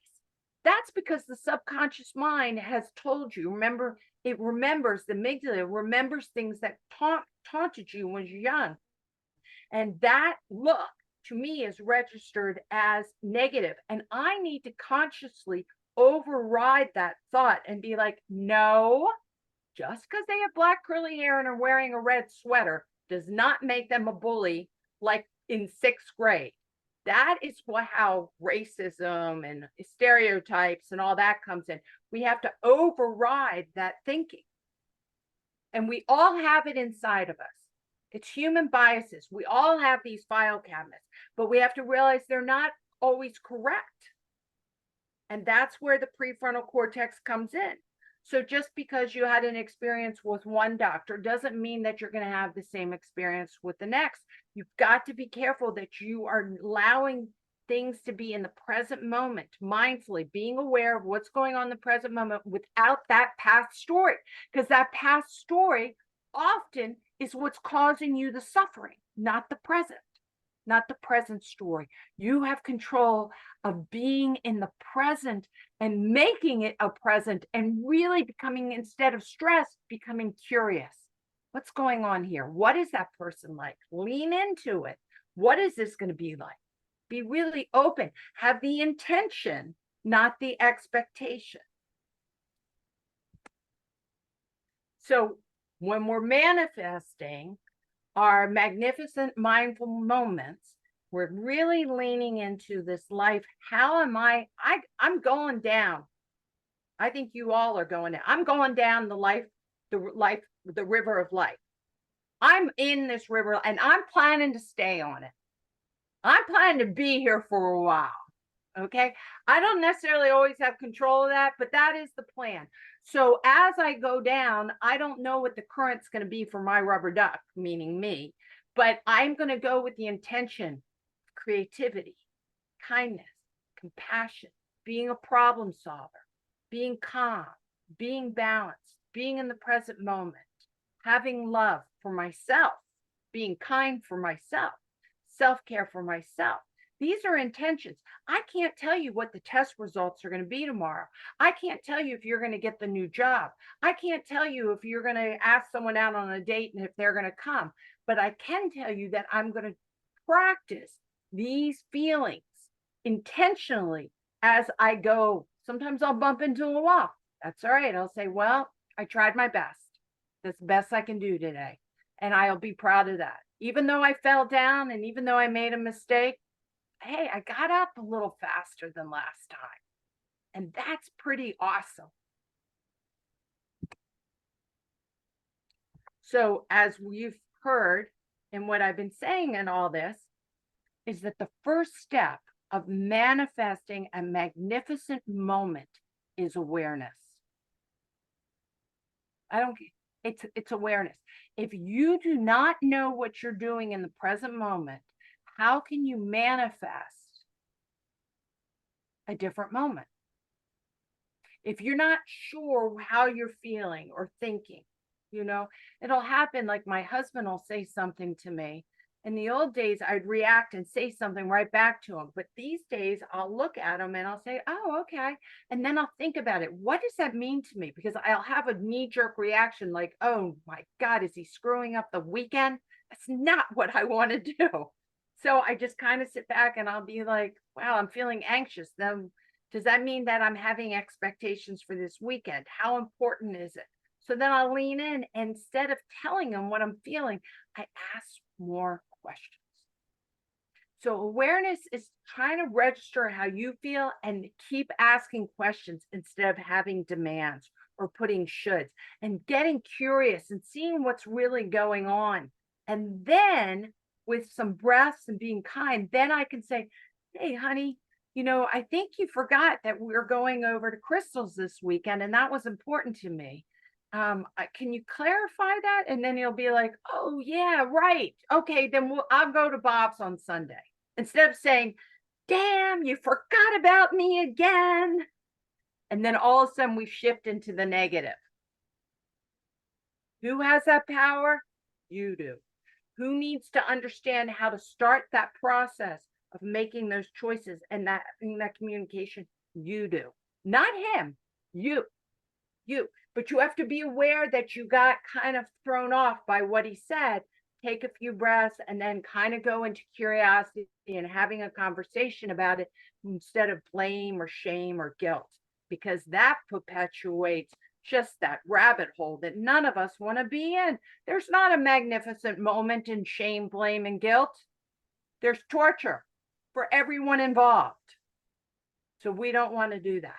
That's because the subconscious mind has told you. Remember, it remembers, the amygdala remembers things that taunted you when you're young. And that look, to me, is registered as negative. And I need to consciously override that thought and be like, no, just because they have black curly hair and are wearing a red sweater does not make them a bully like in 6th grade. That is how racism and stereotypes and all that comes in. We have to override that thinking. And we all have it inside of us. It's human biases. We all have these file cabinets, but we have to realize they're not always correct. And that's where the prefrontal cortex comes in. So just because you had an experience with one doctor doesn't mean that you're going to have the same experience with the next. You've got to be careful that you are allowing things to be in the present moment, mindfully being aware of what's going on in the present moment without that past story, because that past story often is what's causing you the suffering, not the present, not the present story. You have control of being in the present and making it a present and really becoming, instead of stress, becoming curious. What's going on here? What is that person like? Lean into it. What is this going to be like? Be really open. Have the intention, not the expectation. So when we're manifesting our magnificent mindful moments, we're really leaning into this life. How am I'm going down. I think you all are going down. I'm going down the river of life. I'm in this river and I'm planning to stay on it. I'm planning to be here for a while. Okay. I don't necessarily always have control of that, but that is the plan. So as I go down, I don't know what the current's going to be for my rubber duck, meaning me, but I'm going to go with the intention, creativity, kindness, compassion, being a problem solver, being calm, being balanced, being in the present moment, having love for myself, being kind for myself, self-care for myself. These are intentions. I can't tell you what the test results are going to be tomorrow. I can't tell you if you're going to get the new job. I can't tell you if you're going to ask someone out on a date and if they're going to come. But I can tell you that I'm going to practice these feelings intentionally as I go. Sometimes I'll bump into a wall. That's all right. I'll say, well, I tried my best. That's the best I can do today. And I'll be proud of that. Even though I fell down and even though I made a mistake, hey, I got up a little faster than last time. And that's pretty awesome. So as we've heard and what I've been saying in all this is that the first step of manifesting a magnificent moment is awareness. It's awareness. If you do not know what you're doing in the present moment, how can you manifest a different moment? If you're not sure how you're feeling or thinking, it'll happen. Like my husband will say something to me. In the old days, I'd react and say something right back to him. But these days, I'll look at him and I'll say, oh, okay. And then I'll think about it. What does that mean to me? Because I'll have a knee-jerk reaction like, oh my God, is he screwing up the weekend? That's not what I want to do. So I just kind of sit back and I'll be like, wow, I'm feeling anxious. Then does that mean that I'm having expectations for this weekend? How important is it? So then I'll lean in. Instead of telling them what I'm feeling, I ask more questions. So awareness is trying to register how you feel and keep asking questions instead of having demands or putting shoulds, and getting curious and seeing what's really going on. And then with some breaths and being kind, then I can say, hey, honey, I think you forgot that we're going over to Crystal's this weekend, and that was important to me. Can you clarify that? And then he'll be like, oh yeah, right. Okay, then I'll go to Bob's on Sunday. Instead of saying, damn, you forgot about me again. And then all of a sudden we shift into the negative. Who has that power? You do. Who needs to understand how to start that process of making those choices and that communication? You do. Not him. You. But you have to be aware that you got kind of thrown off by what he said. Take a few breaths and then kind of go into curiosity and having a conversation about it instead of blame or shame or guilt, because that perpetuates just that rabbit hole that none of us want to be in. There's not a magnificent moment in shame, blame, and guilt. There's torture for everyone involved. So we don't want to do that.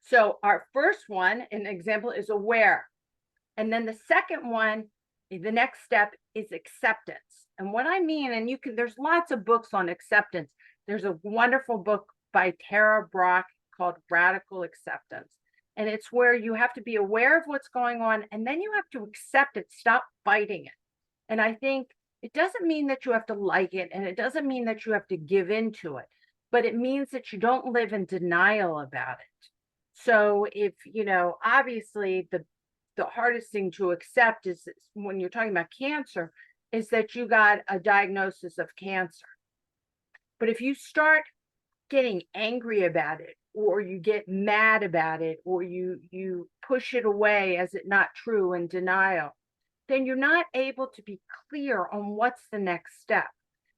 So our first one, an example, is aware. And then the second one, the next step is acceptance. And what I mean, and there's lots of books on acceptance. There's a wonderful book by Tara Brach called radical acceptance. And it's where you have to be aware of what's going on, and then you have to accept it, stop fighting it. And I think it doesn't mean that you have to like it, and it doesn't mean that you have to give into it, but it means that you don't live in denial about it. So if, obviously the hardest thing to accept is when you're talking about cancer, is that you got a diagnosis of cancer. But if you start getting angry about it, or you get mad about it, or you push it away as it not true and denial, then you're not able to be clear on what's the next step.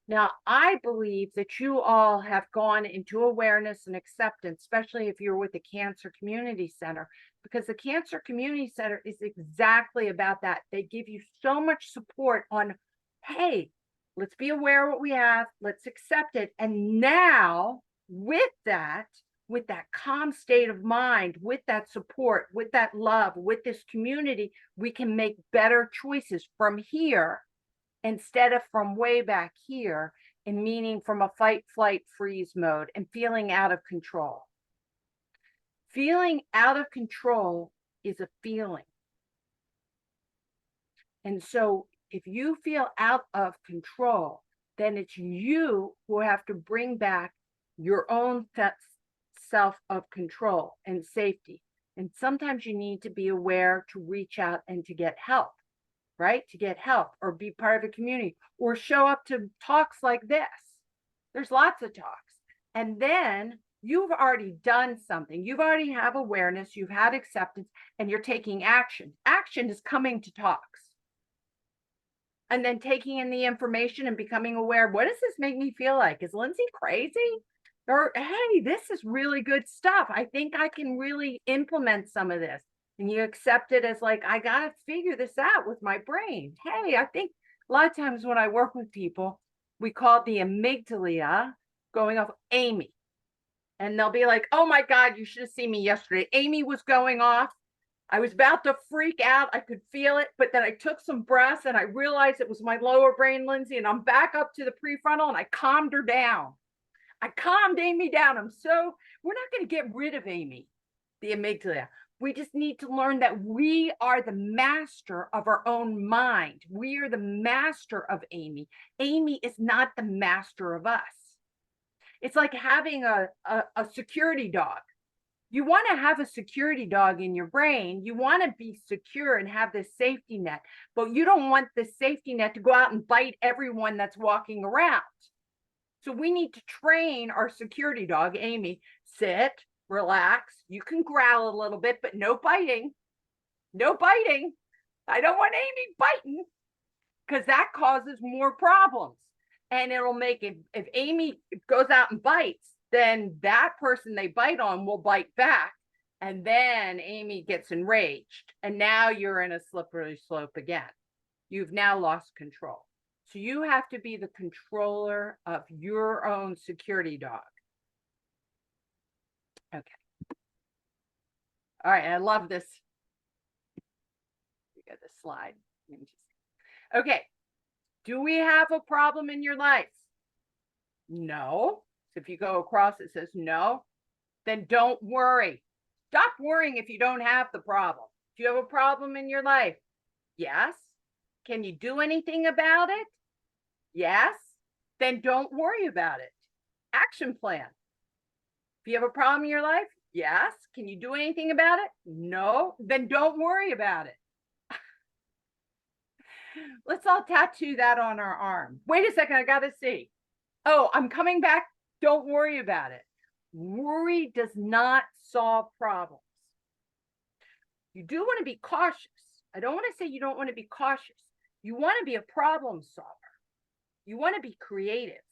Now, I believe that you all have gone into awareness and acceptance, especially if you're with the Cancer Community Center, because the Cancer Community Center is exactly about that. They give you so much support on, hey, let's be aware of what we have, let's accept it. And now with that calm state of mind, with that support, with that love, with this community, we can make better choices from here instead of from way back here, and meaning from a fight, flight, freeze mode and feeling out of control. Feeling out of control is a feeling. And so if you feel out of control, then it's you who have to bring back your own self of control and safety. And sometimes you need to be aware to reach out and to get help, right? To get help or be part of a community or show up to talks like this. There's lots of talks. And then you've already done something. You've already have awareness, you've had acceptance, and you're taking action. Action is coming to talks. And then taking in the information and becoming aware, what does this make me feel like? Is Lindsay crazy? Or, hey, this is really good stuff. I think I can really implement some of this. And you accept it as like, I got to figure this out with my brain. Hey, I think a lot of times when I work with people, we call the amygdala going off Amy. And they'll be like, oh my God, you should have seen me yesterday. Amy was going off. I was about to freak out. I could feel it, but then I took some breaths and I realized it was my lower brain, Lindsay, and I'm back up to the prefrontal and I calmed her down. I calmed Amy down. We're not going to get rid of Amy, the amygdala. We just need to learn that we are the master of our own mind. We are the master of Amy. Amy is not the master of us. It's like having a security dog. You want to have a security dog in your brain. You want to be secure and have this safety net, but you don't want the safety net to go out and bite everyone that's walking around. So we need to train our security dog, Amy, sit, relax. You can growl a little bit, but no biting. No biting. I don't want Amy biting because that causes more problems. And it'll make it, if Amy goes out and bites, then that person they bite on will bite back. And then Amy gets enraged. And now you're in a slippery slope again. You've now lost control. So you have to be the controller of your own security dog. Okay. All right. I love this. We got this slide. Okay. Do we have a problem in your life? No. So if you go across, it says no, then don't worry. Stop worrying if you don't have the problem. Do you have a problem in your life? Yes. Can you do anything about it? Yes. Then don't worry about it. Action plan. If you have a problem in your life? Yes. Can you do anything about it? No. Then don't worry about it. Let's all tattoo that on our arm. Wait a second, I gotta see. Oh, I'm coming back. Don't worry about it. Worry does not solve problems. You do want to be cautious. I don't want to say you don't want to be cautious. You want to be a problem solver. You want to be creative.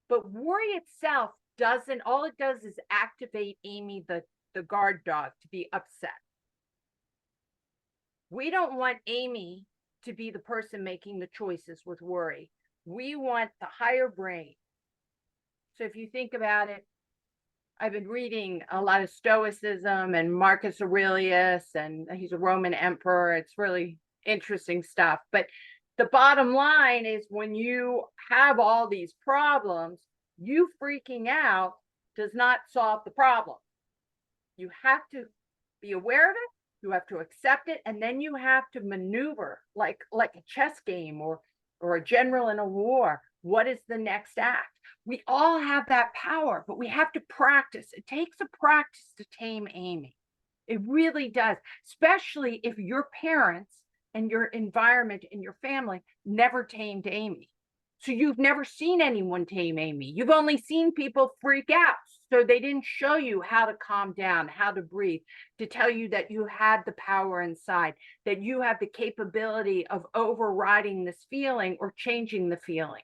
But worry itself doesn't, all it does is activate Amy, the guard dog, to be upset. We don't want Amy to be the person making the choices with worry. We want the higher brain. So if you think about it, I've been reading a lot of Stoicism and Marcus Aurelius, and he's a Roman emperor. It's really interesting stuff. But the bottom line is when you have all these problems, you freaking out does not solve the problem. You have to be aware of it. You have to accept it, and then you have to maneuver like a chess game or a general in a war. What is the next act? We all have that power, but we have to practice. It takes a practice to tame Amy. It really does, especially if your parents and your environment and your family never tamed Amy. So you've never seen anyone tame Amy. You've only seen people freak out. So they didn't show you how to calm down, how to breathe, to tell you that you had the power inside, that you have the capability of overriding this feeling or changing the feeling.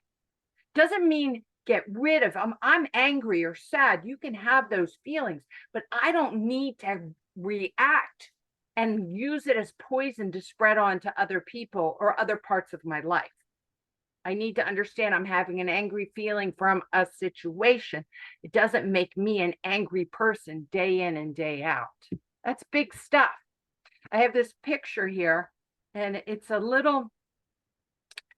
Doesn't mean get rid of I'm angry or sad. You can have those feelings, but I don't need to react and use it as poison to spread on to other people or other parts of my life. I need to understand I'm having an angry feeling from a situation. It doesn't make me an angry person day in and day out. That's big stuff. I have this picture here, and it's a little,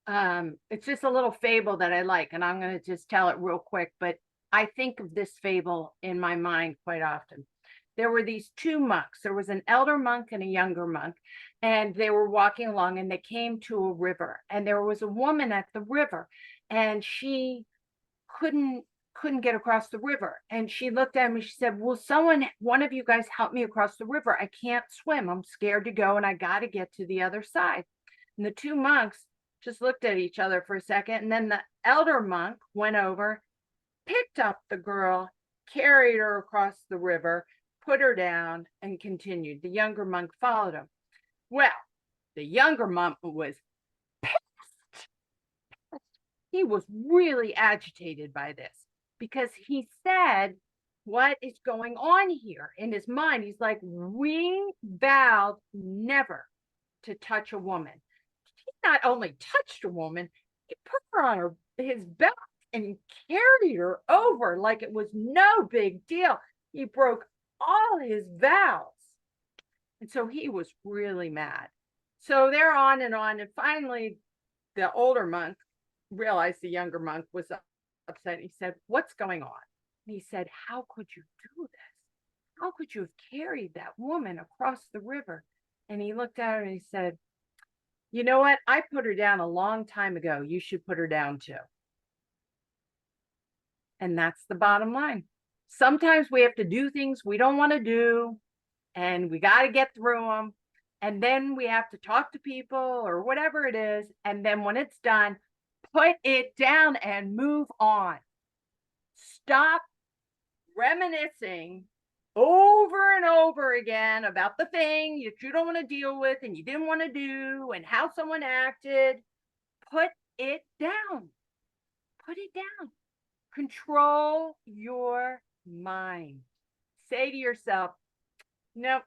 it's just a little fable that I like, and I'm going to just tell it real quick, but I think of this fable in my mind quite often. There were these two monks. There was an elder monk and a younger monk, and they were walking along, and they came to a river, and there was a woman at the river, and she couldn't get across the river. And she looked at me, she said, will one of you guys help me across the river? I can't swim. I'm scared to go, and I got to get to the other side. And the two monks just looked at each other for a second, and then the elder monk went over, picked up the girl, carried her across the river, put her down, and continued. The younger monk followed him. Well, the younger monk was pissed. He was really agitated by this because he said, what is going on here? In his mind, he's like, we vowed never to touch a woman. He not only touched a woman, he put her on his back and carried her over like it was no big deal. He broke all his vows. And so he was really mad. So they're on, and finally the older monk realized the younger monk was upset. He said, what's going on? And he said, how could you do this? How could you have carried that woman across the river? And he looked at her and he said, you know what? I put her down a long time ago. You should put her down too. And that's the bottom line. Sometimes we have to do things we don't want to do, and we got to get through them. And then we have to talk to people or whatever it is. And then when it's done, put it down and move on. Stop reminiscing over and over again about the thing that you don't want to deal with and you didn't want to do and how someone acted. Put it down. Put it down. Control your mind. Say to yourself, nope,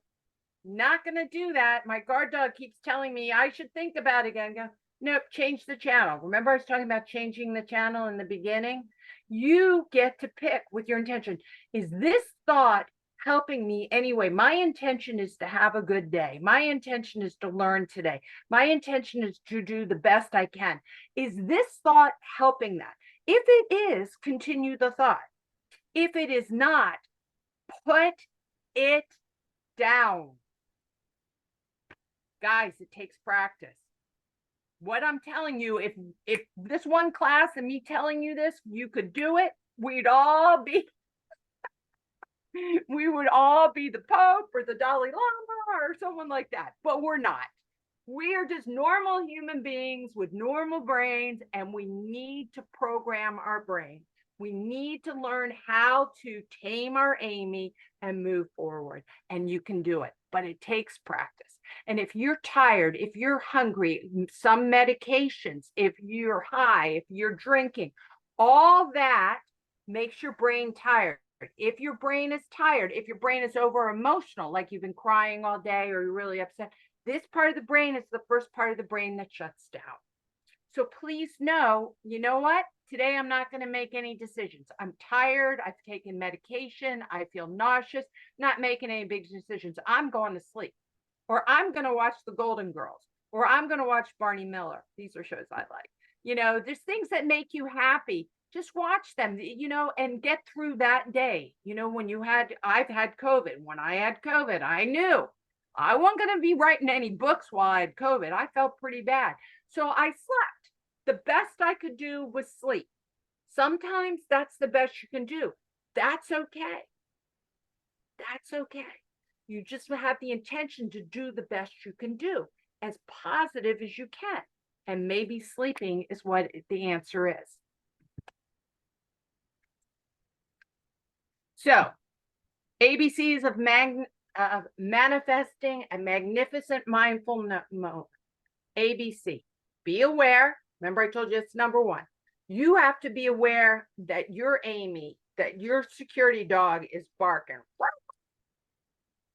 not going to do that. My guard dog keeps telling me I should think about it again. Go, nope, change the channel. Remember I was talking about changing the channel in the beginning? You get to pick with your intention. Is this thought helping me anyway? My intention is to have a good day. My intention is to learn today. My intention is to do the best I can. Is this thought helping that? If it is, continue the thought. If it is not, put it down. Guys, it takes practice. What I'm telling you, if this one class and me telling you this, you could do it, we'd all be we would all be the Pope or the Dalai Lama or someone like that, but we're not. We are just normal human beings with normal brains, and we need to program our brain. We need to learn how to tame our Amy and move forward. And you can do it, but it takes practice. And if you're tired, if you're hungry, some medications, if you're high, if you're drinking, all that makes your brain tired. If your brain is tired, if your brain is over emotional, like you've been crying all day or you're really upset, this part of the brain is the first part of the brain that shuts down. So please know, you know what? Today, I'm not going to make any decisions. I'm tired. I've taken medication. I feel nauseous, not making any big decisions. I'm going to sleep, or I'm going to watch The Golden Girls, or I'm going to watch Barney Miller. These are shows I like. You know, there's things that make you happy. just watch them, and get through that day. When I've had COVID. When I had COVID, I knew I wasn't going to be writing any books while I had COVID. I felt pretty bad. So I slept. The best I could do was sleep. Sometimes that's the best you can do. That's okay. That's okay. You just have the intention to do the best you can do, as positive as you can. And maybe sleeping is what the answer is. So, ABCs of manifesting a magnificent mindful mode. ABC, be aware. Remember, I told you it's number one. You have to be aware that your Amy, that your security dog is barking,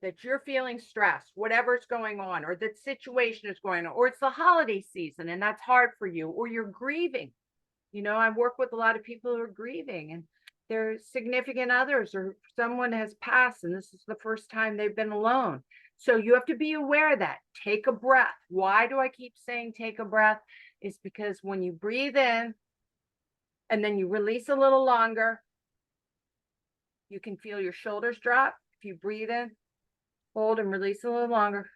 that you're feeling stressed, whatever's going on, or that situation is going on, or it's the holiday season and that's hard for you, or you're grieving. I work with a lot of people who are grieving, and their significant others or someone has passed, and this is the first time they've been alone. So you have to be aware of that. Take a breath. Why do I keep saying take a breath? It's because when you breathe in and then you release a little longer, you can feel your shoulders drop. If you breathe in, hold and release a little longer.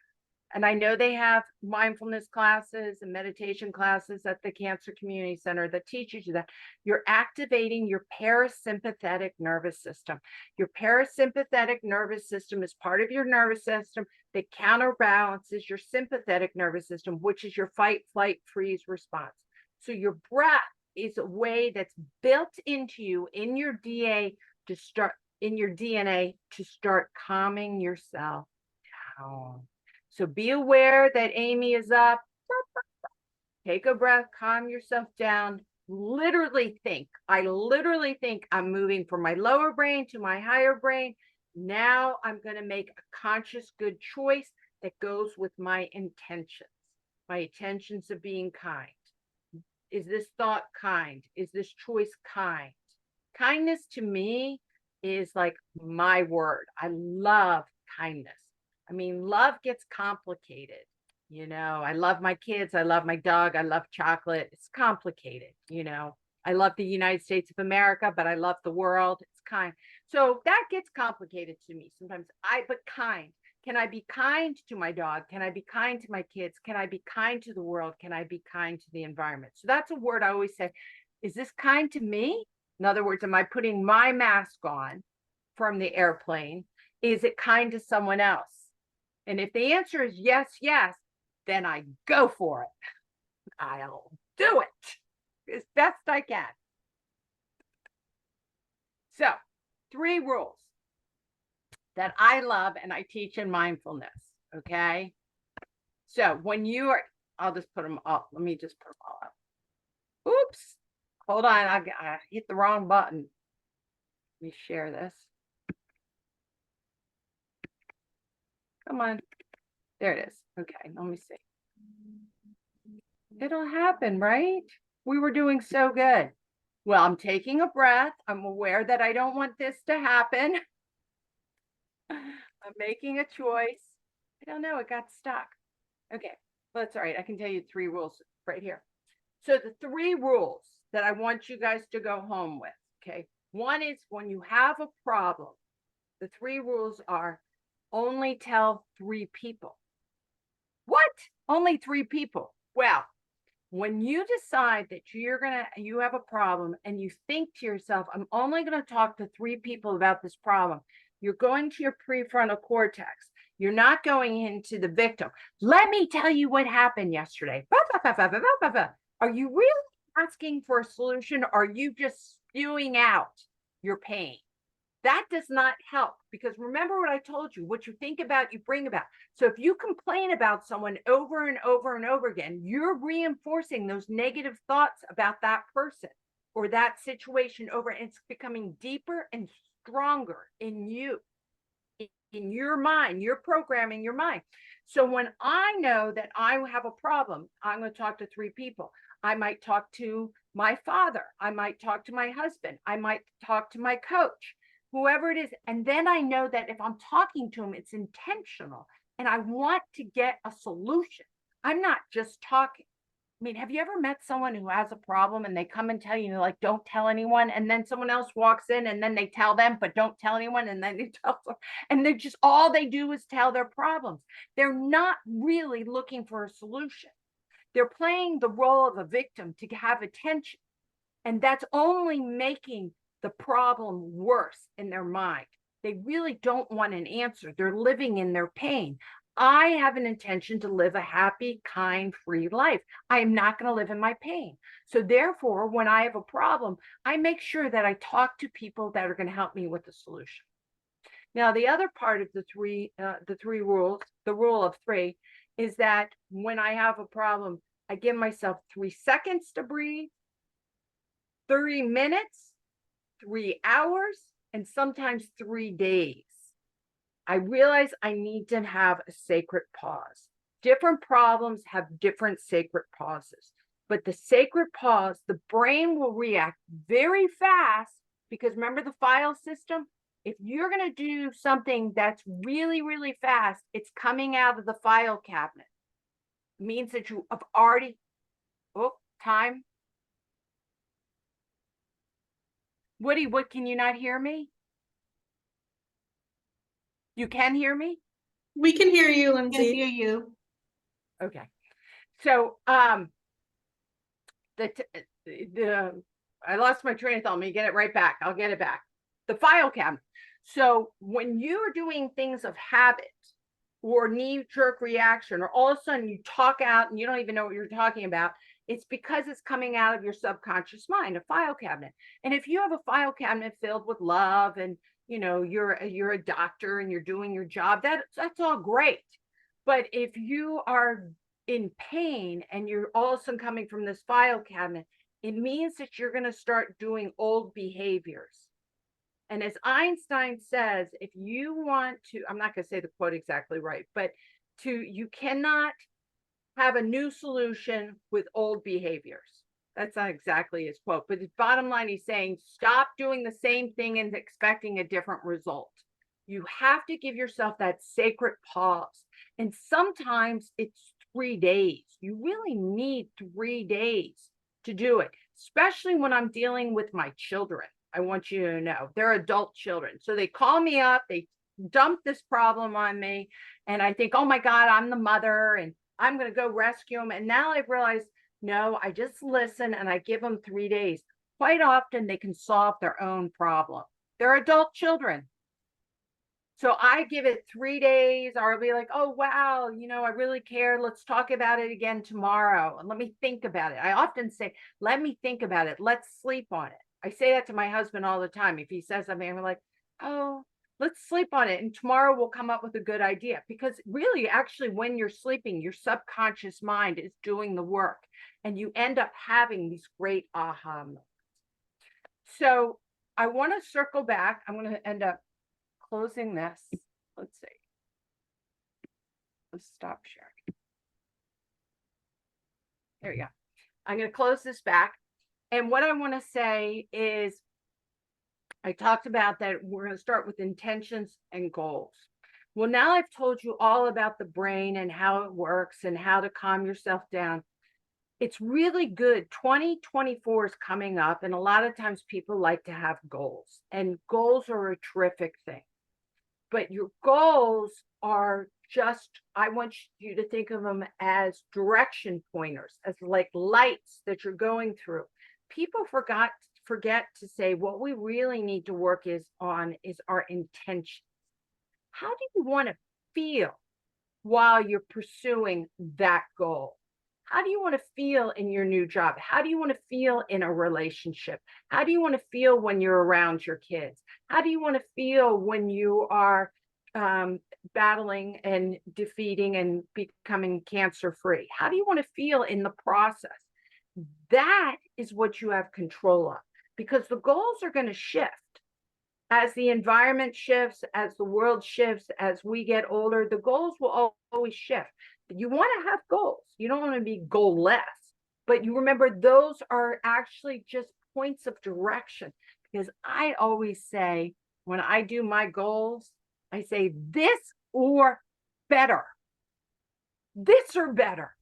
And I know they have mindfulness classes and meditation classes at the Cancer Community Center that teaches you that. You're activating your parasympathetic nervous system. Your parasympathetic nervous system is part of your nervous system that counterbalances your sympathetic nervous system, which is your fight, flight, freeze response. So your breath is a way that's built into you in your DNA to start calming yourself down. So be aware that Amy is up. Take a breath, calm yourself down. I literally think I'm moving from my lower brain to my higher brain. Now I'm going to make a conscious good choice that goes with my intentions. My intentions of being kind. Is this thought kind? Is this choice kind? Kindness to me is like my word. I love kindness. I mean, love gets complicated. I love my kids. I love my dog. I love chocolate. It's complicated. I love the United States of America, but I love the world. It's kind. So that gets complicated to me sometimes. But kind. Can I be kind to my dog? Can I be kind to my kids? Can I be kind to the world? Can I be kind to the environment? So that's a word I always say. Is this kind to me? In other words, am I putting my mask on from the airplane? Is it kind to someone else? And if the answer is yes, yes, then I go for it. I'll do it as best I can. So, 3 rules that I love and I teach in mindfulness. Okay. So I'll just put them up. Let me just put them all up. Oops. Hold on. I hit the wrong button. Let me share this. Come on. There it is. Okay, let me see. It'll happen, right? We were doing so good. Well, I'm taking a breath. I'm aware that I don't want this to happen. I'm making a choice. I don't know, it got stuck. Okay, well, that's all right. I can tell you 3 rules right here. So the 3 rules that I want you guys to go home with, okay? One is when you have a problem, the 3 rules are only tell 3 people. What? Only 3 people? Well, when you decide that you have a problem and you think to yourself, I'm only going to talk to 3 people about this problem, you're going to your prefrontal cortex. You're not going into the victim. Let me tell you what happened yesterday. Are you really asking for a solution? Or are you just spewing out your pain? That does not help, because remember what I told you, what you think about, you bring about. So if you complain about someone over and over and over again, you're reinforcing those negative thoughts about that person or that situation over, and it's becoming deeper and stronger in you, in your mind. You're programming your mind. So when I know that I have a problem, I'm going to talk to 3 people. I might talk to my father. I might talk to my husband. I might talk to my coach, whoever it is. And then I know that if I'm talking to him, it's intentional and I want to get a solution. I'm not just talking. I mean, have you ever met someone who has a problem and they come and tell you, like, don't tell anyone, and then someone else walks in and then they tell them, but don't tell anyone, and then they tell them, and they're just all they do is tell their problems. They're not really looking for a solution. They're playing the role of a victim to have attention, and that's only making the problem worse in their mind. They really don't want an answer. They're living in their pain. I have an intention to live a happy, kind, free life. I am not going to live in my pain. So therefore, when I have a problem, I make sure that I talk to people that are going to help me with the solution. Now, the other part of the three rules, the rule of three, is that when I have a problem, I give myself 3 seconds to breathe, 30 minutes, 3 hours, and sometimes 3 days. I realize I need to have a sacred pause. Different problems have different sacred pauses, but the sacred pause, the brain will react very fast because remember the file system? If you're going to do something that's really, really fast, it's coming out of the file cabinet. It means that you have already, time. Woody, what, can you not hear me? You can hear me? We can hear you, Can Lindsay. hear you. Okay. So, I lost my train of thought. Let me get it right back. I'll get it back. The file cabinet. So when you're doing things of habit or knee-jerk reaction, or all of a sudden you talk out and you don't even know what you're talking about, it's because it's coming out of your subconscious mind, a file cabinet. And if you have a file cabinet filled with love and you're a doctor and you're doing your job, that's all great. But if you are in pain and you're all of a sudden coming from this file cabinet, it means that you're going to start doing old behaviors. And as Einstein says, if you want to, I'm not going to say the quote exactly right, but you cannot have a new solution with old behaviors. That's not exactly his quote, but his bottom line, he's saying, stop doing the same thing and expecting a different result. You have to give yourself that sacred pause. And sometimes it's 3 days. You really need 3 days to do it, especially when I'm dealing with my children. I want you to know they're adult children. So they call me up, they dump this problem on me, and I think, oh my God, I'm the mother and I'm going to go rescue them. And now I've realized, no, I just listen and I give them 3 days. Quite often they can solve their own problem. They're adult children. So I give it 3 days, or I'll be like, oh, wow, I really care. Let's talk about it again tomorrow. And let me think about it. I often say, let me think about it. Let's sleep on it. I say that to my husband all the time. If he says something, I'm like, oh, let's sleep on it. And tomorrow we'll come up with a good idea. Because really, actually, when you're sleeping, your subconscious mind is doing the work. And you end up having these great aha moments. So I want to circle back. I'm going to end up closing this. Let's see. Let's stop sharing. There we go. I'm going to close this back. And what I want to say is, I talked about that we're going to start with intentions and goals. Well, now I've told you all about the brain and how it works and how to calm yourself down. It's really good. 2024 is coming up, and a lot of times people like to have goals, and goals are a terrific thing. But your goals are just, I want you to think of them as direction pointers, as like lights that you're going through. People forget to say what we really need to work on is our intention. How do you want to feel while you're pursuing that goal? How do you want to feel in your new job? How do you want to feel in a relationship? How do you want to feel when you're around your kids? How do you want to feel when you are battling and defeating and becoming cancer-free? How do you want to feel in the process? That is what you have control of, because the goals are going to shift. As the environment shifts, as the world shifts, as we get older, the goals will always shift. You want to have goals. You don't want to be goal-less, but you remember those are actually just points of direction. Because I always say, when I do my goals, I say this or better. This or better.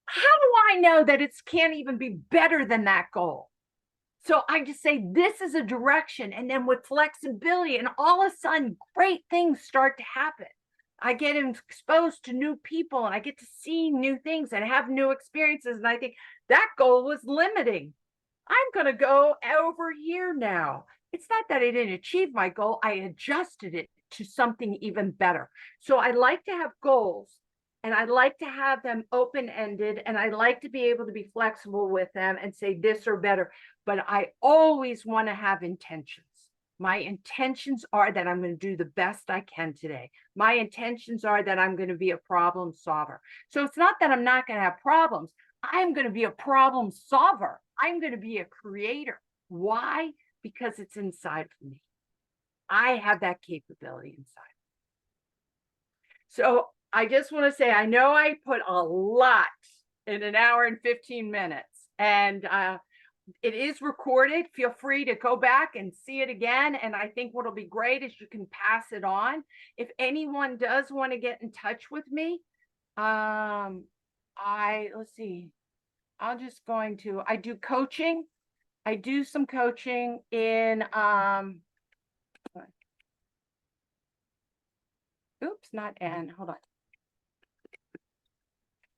how do I know that it can't even be better than that goal? So I just say, this is a direction. And then with flexibility, and all of a sudden, great things start to happen. I get exposed to new people and I get to see new things and have new experiences. And I think that goal was limiting. I'm going to go over here now. It's not that I didn't achieve my goal, I adjusted it to something even better. So I like to have goals, and I like to have them open-ended, and I like to be able to be flexible with them and say this or better. But I always want to have intentions. My intentions are that I'm going to do the best I can today. My intentions are that I'm going to be a problem solver. So it's not that I'm not going to have problems. I'm going to be a problem solver. I'm going to be a creator. Why? Because it's inside of me. I have that capability inside. So I just want to say, I know I put a lot in an hour and 15 minutes, and it is recorded. Feel free to go back and see it again. And I think what'll be great is you can pass it on. If anyone does want to get in touch with me, let's see, I do coaching. I do some coaching in, hold on.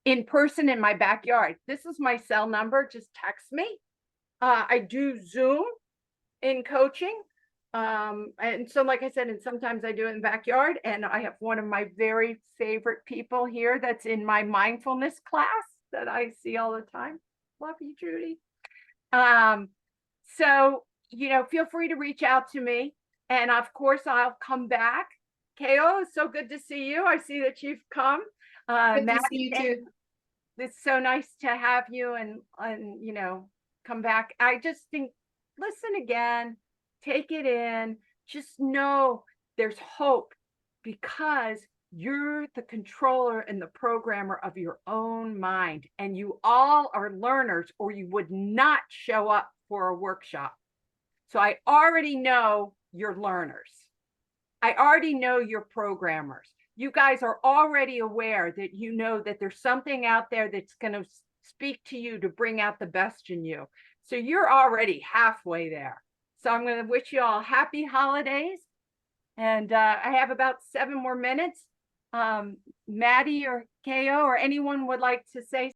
In person in my backyard. This is my cell number. Just text me. I do Zoom in coaching. And so, like I said, and sometimes I do it in the backyard, and I have one of my very favorite people here that's in my mindfulness class that I see all the time. Love you, Judy. So, feel free to reach out to me. And of course, I'll come back. Ko, it's so good to see you. I see that you've come. Good to Matt, see you too. it's so nice to have you and come back. I just think, listen again, take it in, just know there's hope, because you're the controller and the programmer of your own mind, and you all are learners, or you would not show up for a workshop. So I already know you're learners. I already know you're programmers. You guys are already aware that you know that there's something out there that's going to speak to you to bring out the best in you. So you're already halfway there. So I'm going to wish you all happy holidays. And I have about 7 more minutes. Maddie or Ko or anyone would like to say